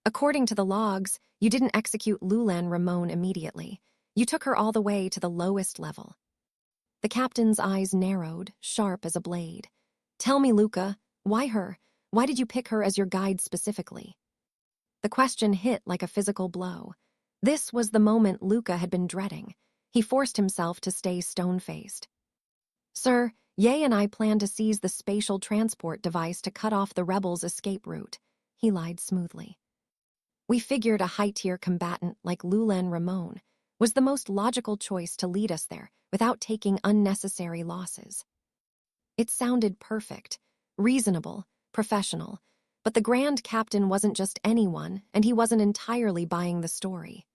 [SPEAKER 1] "According to the logs, you didn't execute Lulen Ramon immediately. You took her all the way to the lowest level." The captain's eyes narrowed, sharp as a blade. "Tell me, Luca, why her? Why did you pick her as your guide specifically?" The question hit like a physical blow. This was the moment Luca had been dreading. He forced himself to stay stone-faced. "Sir, Ye and I plan to seize the spatial transport device to cut off the rebels' escape route," he lied smoothly. "We figured a high-tier combatant like Lulen Ramon was the most logical choice to lead us there without taking unnecessary losses." It sounded perfect, reasonable, professional, but the Grand Captain wasn't just anyone, and he wasn't entirely buying the story.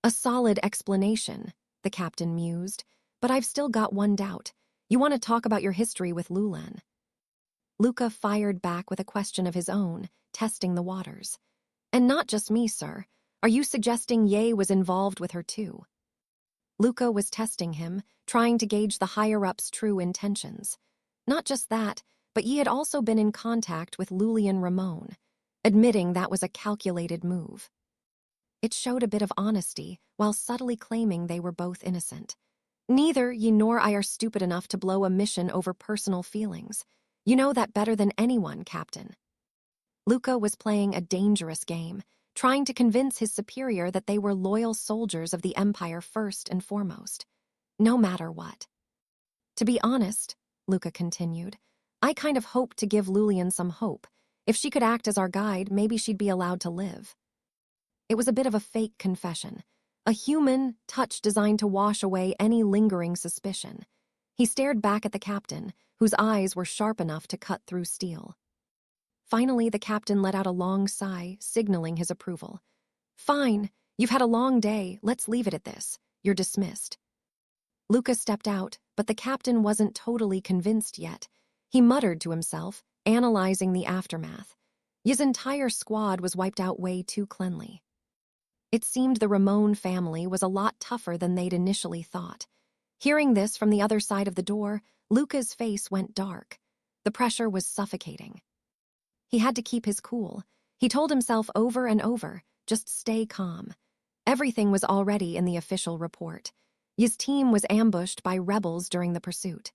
[SPEAKER 1] "A solid explanation," the captain mused, "but I've still got one doubt. You want to talk about your history with Lulen?" Luca fired back with a question of his own, testing the waters. "And not just me, sir. Are you suggesting Ye was involved with her too?" Luka was testing him, trying to gauge the higher-up's true intentions. Not just that, but he had also been in contact with Lulian Ramon, admitting that was a calculated move. It showed a bit of honesty, while subtly claiming they were both innocent. Neither ye nor I are stupid enough to blow a mission over personal feelings. You know that better than anyone, Captain. Luka was playing a dangerous game, trying to convince his superior that they were loyal soldiers of the Empire first and foremost, no matter what. To be honest, Luka continued, I kind of hoped to give Lulian some hope. If she could act as our guide, maybe she'd be allowed to live. It was a bit of a fake confession, a human touch designed to wash away any lingering suspicion. He stared back at the captain, whose eyes were sharp enough to cut through steel. Finally, the captain let out a long sigh, signaling his approval. Fine, you've had a long day, let's leave it at this. You're dismissed. Luka stepped out, but the captain wasn't totally convinced yet. He muttered to himself, analyzing the aftermath. His entire squad was wiped out way too cleanly. It seemed the Ramon family was a lot tougher than they'd initially thought. Hearing this from the other side of the door, Luka's face went dark. The pressure was suffocating. He had to keep his cool. He told himself over and over, just stay calm. Everything was already in the official report. His team was ambushed by rebels during the pursuit.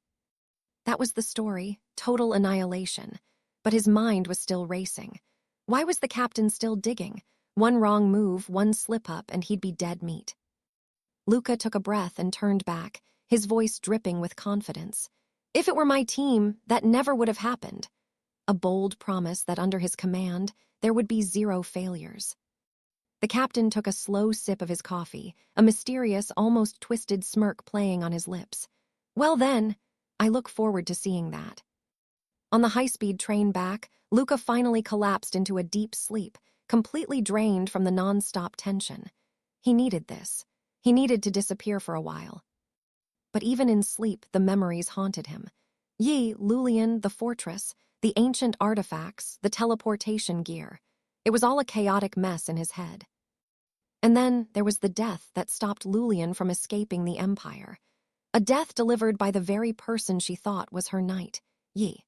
[SPEAKER 1] That was the story, total annihilation. But his mind was still racing. Why was the captain still digging? One wrong move, one slip-up, and he'd be dead meat. Luka took a breath and turned back, his voice dripping with confidence. If it were my team, that never would have happened. A bold promise that under his command, there would be 0 failures. The captain took a slow sip of his coffee, a mysterious, almost twisted smirk playing on his lips. Well then, I look forward to seeing that. On the high-speed train back, Luka finally collapsed into a deep sleep, completely drained from the non-stop tension. He needed this. He needed to disappear for a while. But even in sleep, the memories haunted him. Lulian, the fortress, the ancient artifacts, the teleportation gear. It was all a chaotic mess in his head. And then there was the death that stopped Lulian from escaping the Empire. A death delivered by the very person she thought was her knight, Yi.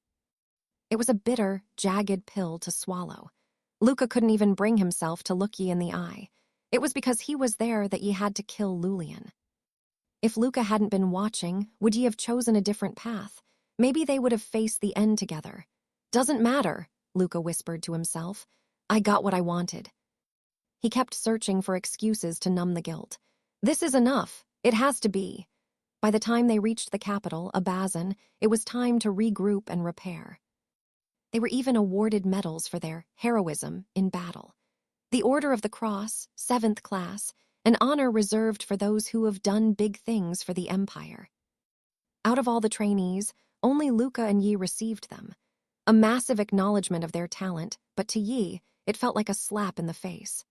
[SPEAKER 1] It was a bitter, jagged pill to swallow. Luka couldn't even bring himself to look Yi in the eye. It was because he was there that Yi had to kill Lulian. If Luka hadn't been watching, would Yi have chosen a different path? Maybe they would have faced the end together. Doesn't matter, Luka whispered to himself. I got what I wanted. He kept searching for excuses to numb the guilt. This is enough. It has to be. By the time they reached the capital, Abazan, it was time to regroup and repair. They were even awarded medals for their heroism in battle. The Order of the Cross, 7th class, an honor reserved for those who have done big things for the Empire. Out of all the trainees, only Luka and Yi received them. A massive acknowledgement of their talent, but to Yi, it felt like a slap in the face.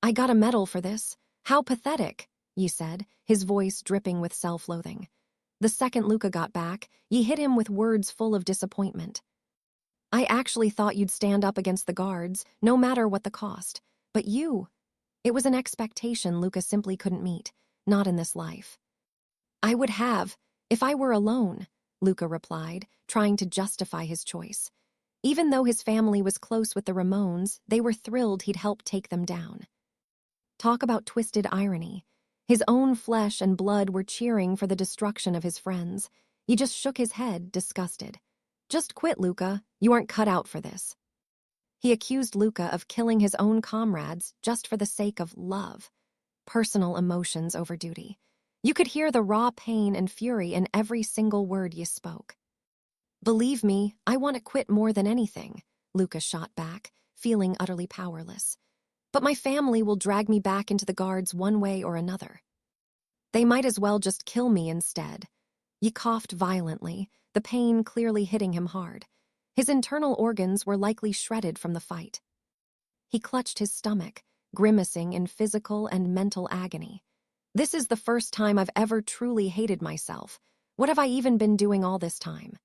[SPEAKER 1] I got a medal for this. How pathetic, Yi said, his voice dripping with self-loathing. The second Luka got back, Yi hit him with words full of disappointment. I actually thought you'd stand up against the guards, no matter what the cost. But you... It was an expectation Luka simply couldn't meet, not in this life. I would have, if I were alone, Luka replied, trying to justify his choice. Even though his family was close with the Ramones, they were thrilled he'd help take them down. Talk about twisted irony. His own flesh and blood were cheering for the destruction of his friends. He just shook his head, disgusted. Just quit, Luka. You aren't cut out for this. He accused Luka of killing his own comrades just for the sake of love. Personal emotions over duty. You could hear the raw pain and fury in every single word you spoke. Believe me, I want to quit more than anything, Luka shot back, feeling utterly powerless. But my family will drag me back into the guards one way or another. They might as well just kill me instead. He coughed violently, the pain clearly hitting him hard. His internal organs were likely shredded from the fight. He clutched his stomach, grimacing in physical and mental agony. This is the first time I've ever truly hated myself. What have I even been doing all this time?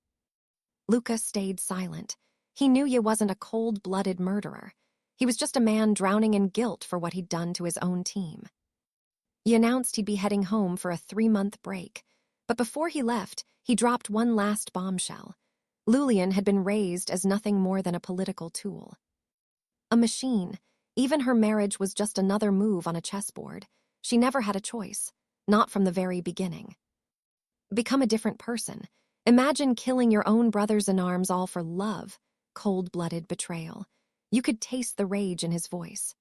[SPEAKER 1] Luka stayed silent. He knew he wasn't a cold-blooded murderer. He was just a man drowning in guilt for what he'd done to his own team. He announced he'd be heading home for a 3-month break. But before he left, he dropped one last bombshell. Lullian had been raised as nothing more than a political tool. A machine. Even her marriage was just another move on a chessboard. She never had a choice. Not from the very beginning. Become a different person. Imagine killing your own brothers in arms all for love. Cold-blooded betrayal. You could taste the rage in his voice.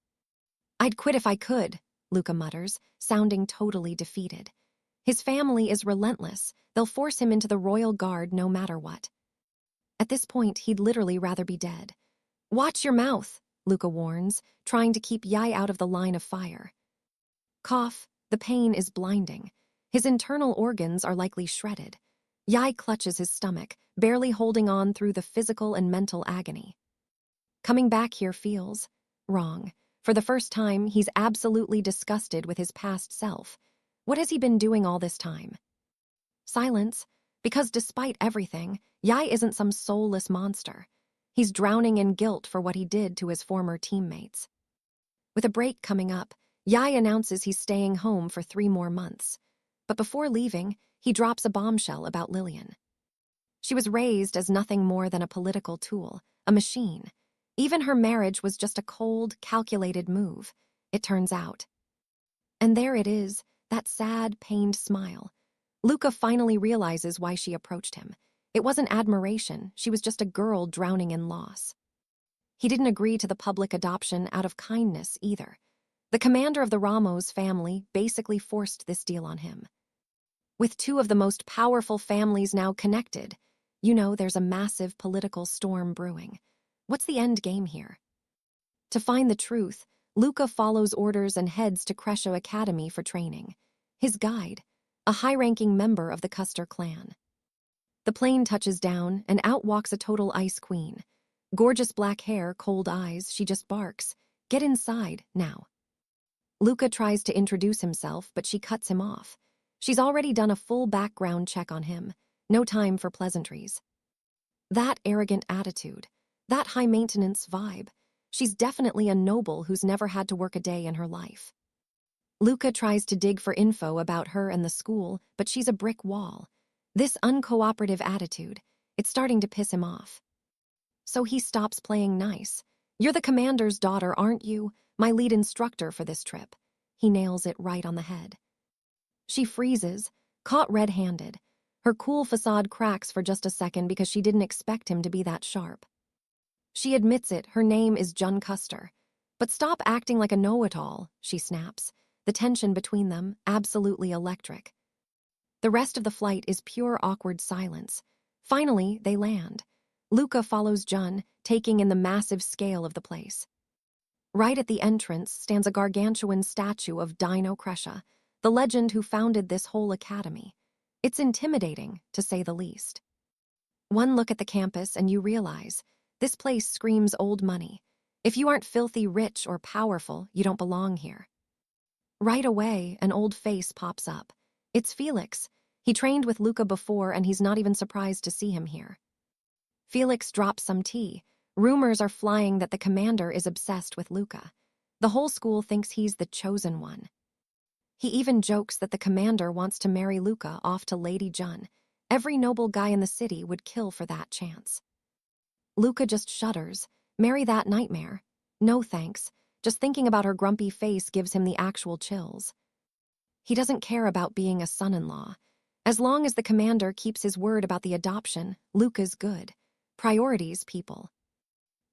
[SPEAKER 1] "I'd quit if I could," Luca mutters, sounding totally defeated. His family is relentless. They'll force him into the royal guard no matter what. At this point, he'd literally rather be dead. "Watch your mouth," Luca warns, trying to keep Yai out of the line of fire. Cough, the pain is blinding. His internal organs are likely shredded. Yai clutches his stomach, barely holding on through the physical and mental agony. Coming back here feels wrong. For the first time, he's absolutely disgusted with his past self. What has he been doing all this time? Silence, because despite everything, Yai isn't some soulless monster. He's drowning in guilt for what he did to his former teammates. With a break coming up, Yai announces he's staying home for 3 more months. But before leaving, he drops a bombshell about Lillian. She was raised as nothing more than a political tool, a machine. Even her marriage was just a cold, calculated move, it turns out. And there it is, that sad, pained smile. Luca finally realizes why she approached him. It wasn't admiration, she was just a girl drowning in loss. He didn't agree to the public adoption out of kindness either. The commander of the Ramos family basically forced this deal on him. With 2 of the most powerful families now connected, there's a massive political storm brewing. What's the end game here? To find the truth, Luca follows orders and heads to 𝒂𝒓𝒏𝒄 Academy for training. His guide, a high-ranking member of the 𝒂𝒓𝒏 clan. The plane touches down, and out walks a total ice queen. Gorgeous black hair, cold eyes, she just barks. "Get inside, now." Luca tries to introduce himself, but she cuts him off. She's already done a full background check on him. No time for pleasantries. That arrogant attitude, that high-maintenance vibe, she's definitely a noble who's never had to work a day in her life. Luca tries to dig for info about her and the school, but she's a brick wall. This uncooperative attitude, it's starting to piss him off. So he stops playing nice. "You're the commander's daughter, aren't you? My lead instructor for this trip." He nails it right on the head. She freezes, caught red-handed. Her cool facade cracks for just a second because she didn't expect him to be that sharp. She admits it, her name is Jun Custer. "But stop acting like a know-it-all," she snaps. The tension between them, absolutely electric. The rest of the flight is pure awkward silence. Finally, they land. Luca follows Jun, taking in the massive scale of the place. Right at the entrance stands a gargantuan statue of Dino 𝒂𝒓𝒏, the legend who founded this whole academy. It's intimidating, to say the least. One look at the campus and you realize, this place screams old money. If you aren't filthy rich or powerful, you don't belong here. Right away, an old face pops up. It's Felix. He trained with Luca before and he's not even surprised to see him here. Felix drops some tea. Rumors are flying that the commander is obsessed with Luca. The whole school thinks he's the chosen one. He even jokes that the commander wants to marry Luca off to Lady Jun. Every noble guy in the city would kill for that chance. Luca just shudders. Marry that nightmare? No thanks. Just thinking about her grumpy face gives him the actual chills. He doesn't care about being a son-in-law. As long as the commander keeps his word about the adoption, Luca's good. Priorities, people.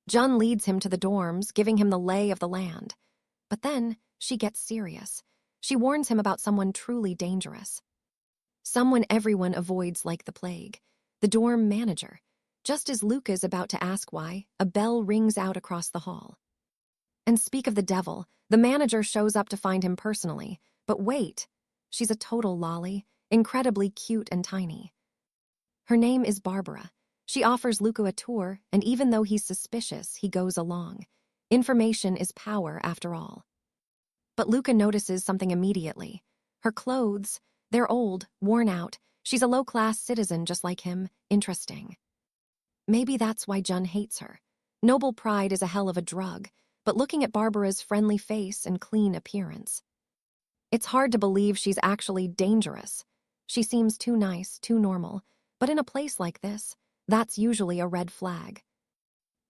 [SPEAKER 1] Jun leads him to the dorms, giving him the lay of the land. But then, she gets serious. She warns him about someone truly dangerous. Someone everyone avoids like the plague. The dorm manager. Just as Luca's about to ask why, a bell rings out across the hall. And speak of the devil, the manager shows up to find him personally. But wait, she's a total lolly, incredibly cute and tiny. Her name is Barbara. She offers Luca a tour, and even though he's suspicious, he goes along. Information is power, after all. But Luca notices something immediately. Her clothes, they're old, worn out. She's a low-class citizen just like him. Interesting. Maybe that's why Jun hates her. Noble pride is a hell of a drug, but looking at Barbara's friendly face and clean appearance, It's hard to believe she's actually dangerous. She seems too nice, too normal, but in a place like this, that's usually a red flag.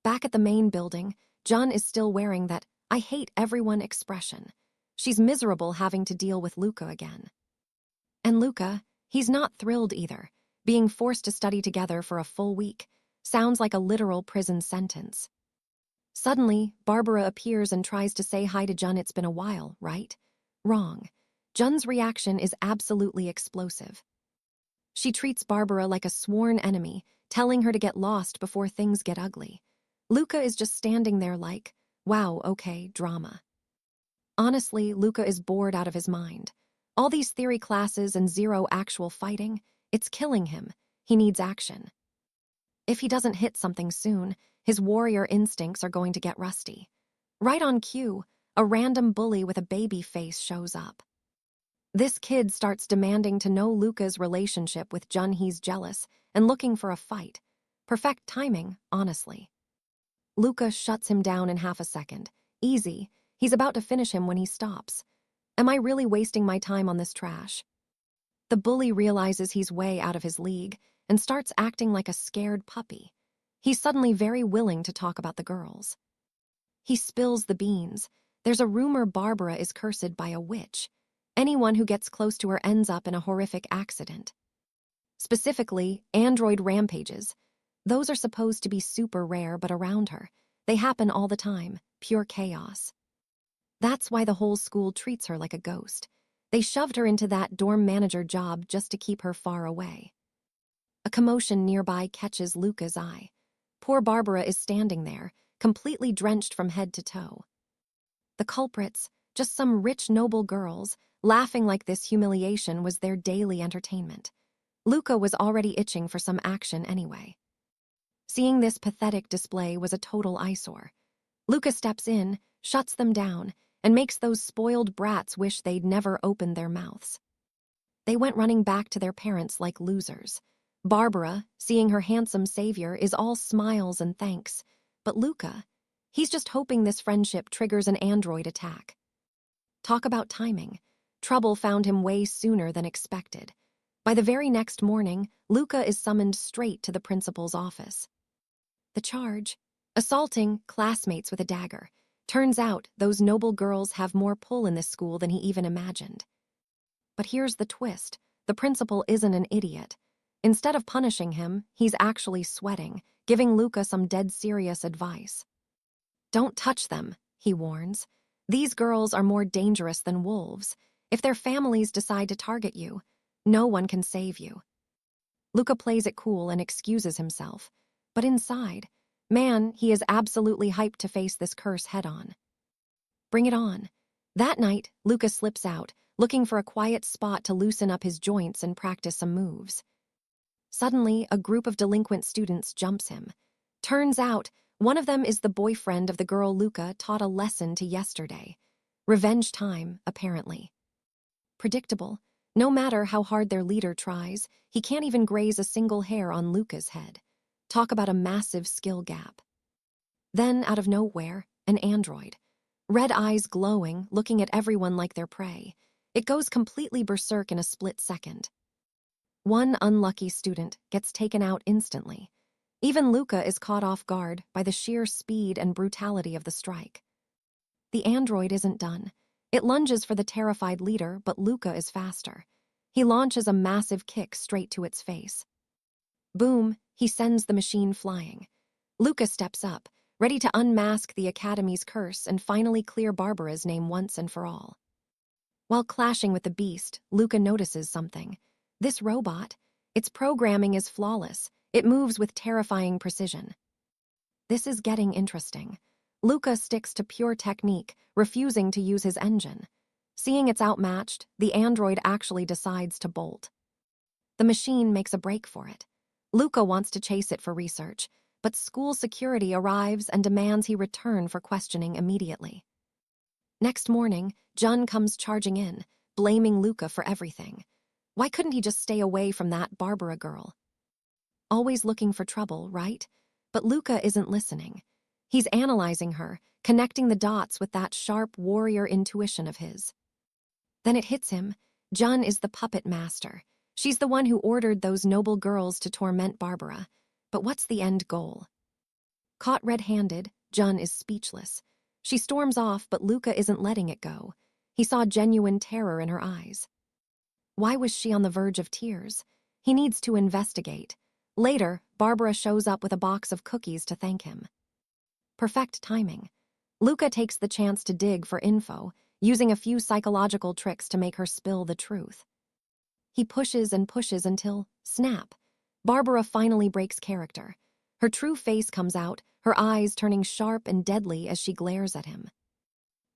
[SPEAKER 1] Back at the main building, Jun is still wearing that "I hate everyone" expression. She's miserable having to deal with Luka again. And Luka, he's not thrilled either. Being forced to study together for a full week sounds like a literal prison sentence. Suddenly, Barbara appears and tries to say hi to Jun. It's been a while, right? Wrong. Jun's reaction is absolutely explosive. She treats Barbara like a sworn enemy, telling her to get lost before things get ugly. Luka is just standing there like, wow, okay, drama. Honestly, Luka is bored out of his mind. All these theory classes and zero actual fighting, it's killing him. He needs action. If he doesn't hit something soon, his warrior instincts are going to get rusty. Right on cue, a random bully with a baby face shows up. This kid starts demanding to know Luka's relationship with Jun. He's jealous and looking for a fight. Perfect timing, honestly. Luka shuts him down in half a second. Easy, he's about to finish him when he stops. Am I really wasting my time on this trash? The bully realizes he's way out of his league and starts acting like a scared puppy. He's suddenly very willing to talk about the girls. He spills the beans. There's a rumor Barbara is cursed by a witch. Anyone who gets close to her ends up in a horrific accident. Specifically, android rampages. Those are supposed to be super rare, but around her, they happen all the time, pure chaos. That's why the whole school treats her like a ghost. They shoved her into that dorm manager job just to keep her far away. A commotion nearby catches Luka's eye. Poor Barbara is standing there, completely drenched from head to toe. The culprits, just some rich, noble girls, laughing like this humiliation was their daily entertainment. Luka was already itching for some action anyway. Seeing this pathetic display was a total eyesore. Luka steps in, shuts them down, and makes those spoiled brats wish they'd never opened their mouths. They went running back to their parents like losers. Barbara, seeing her handsome savior, is all smiles and thanks. But Luka, he's just hoping this friendship triggers an android attack. Talk about timing. Trouble found him way sooner than expected. By the very next morning, Luka is summoned straight to the principal's office. The charge? Assaulting classmates with a dagger. Turns out those noble girls have more pull in this school than he even imagined. But here's the twist. The principal isn't an idiot. Instead of punishing him, he's actually sweating, giving Luka some dead serious advice. Don't touch them, he warns. These girls are more dangerous than wolves. If their families decide to target you, no one can save you. Luka plays it cool and excuses himself. But inside, man, he is absolutely hyped to face this curse head-on. Bring it on. That night, Luka slips out, looking for a quiet spot to loosen up his joints and practice some moves. Suddenly, a group of delinquent students jumps him. Turns out, one of them is the boyfriend of the girl Luka taught a lesson to yesterday. Revenge time, apparently. Predictable. No matter how hard their leader tries, he can't even graze a single hair on Luka's head. Talk about a massive skill gap. Then, out of nowhere, an android. Red eyes glowing, looking at everyone like their prey. It goes completely berserk in a split second. One unlucky student gets taken out instantly. Even Luka is caught off guard by the sheer speed and brutality of the strike. The android isn't done. It lunges for the terrified leader, but Luka is faster. He launches a massive kick straight to its face. Boom, he sends the machine flying. Luka steps up, ready to unmask the Academy's curse and finally clear Barbara's name once and for all. While clashing with the beast, Luka notices something. This robot, its programming is flawless. It moves with terrifying precision. This is getting interesting. Luka sticks to pure technique, refusing to use his engine. Seeing it's outmatched, the android actually decides to bolt. The machine makes a break for it. Luka wants to chase it for research, but school security arrives and demands he return for questioning immediately. Next morning, Jun comes charging in, blaming Luka for everything. Why couldn't he just stay away from that Barbara girl? Always looking for trouble, right? But Luka isn't listening. He's analyzing her, connecting the dots with that sharp warrior intuition of his. Then it hits him. Jun is the puppet master. She's the one who ordered those noble girls to torment Barbara. But what's the end goal? Caught red-handed, Jun is speechless. She storms off, but Luca isn't letting it go. He saw genuine terror in her eyes. Why was she on the verge of tears? He needs to investigate. Later, Barbara shows up with a box of cookies to thank him. Perfect timing. Luca takes the chance to dig for info, using a few psychological tricks to make her spill the truth. He pushes and pushes until, snap, Barbara finally breaks character. Her true face comes out, her eyes turning sharp and deadly as she glares at him.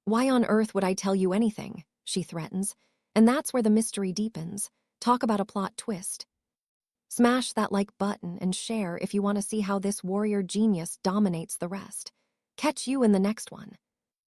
[SPEAKER 1] "Why on earth would I tell you anything?" she threatens. And that's where the mystery deepens. Talk about a plot twist. Smash that like button and share if you want to see how this warrior genius dominates the rest. Catch you in the next one.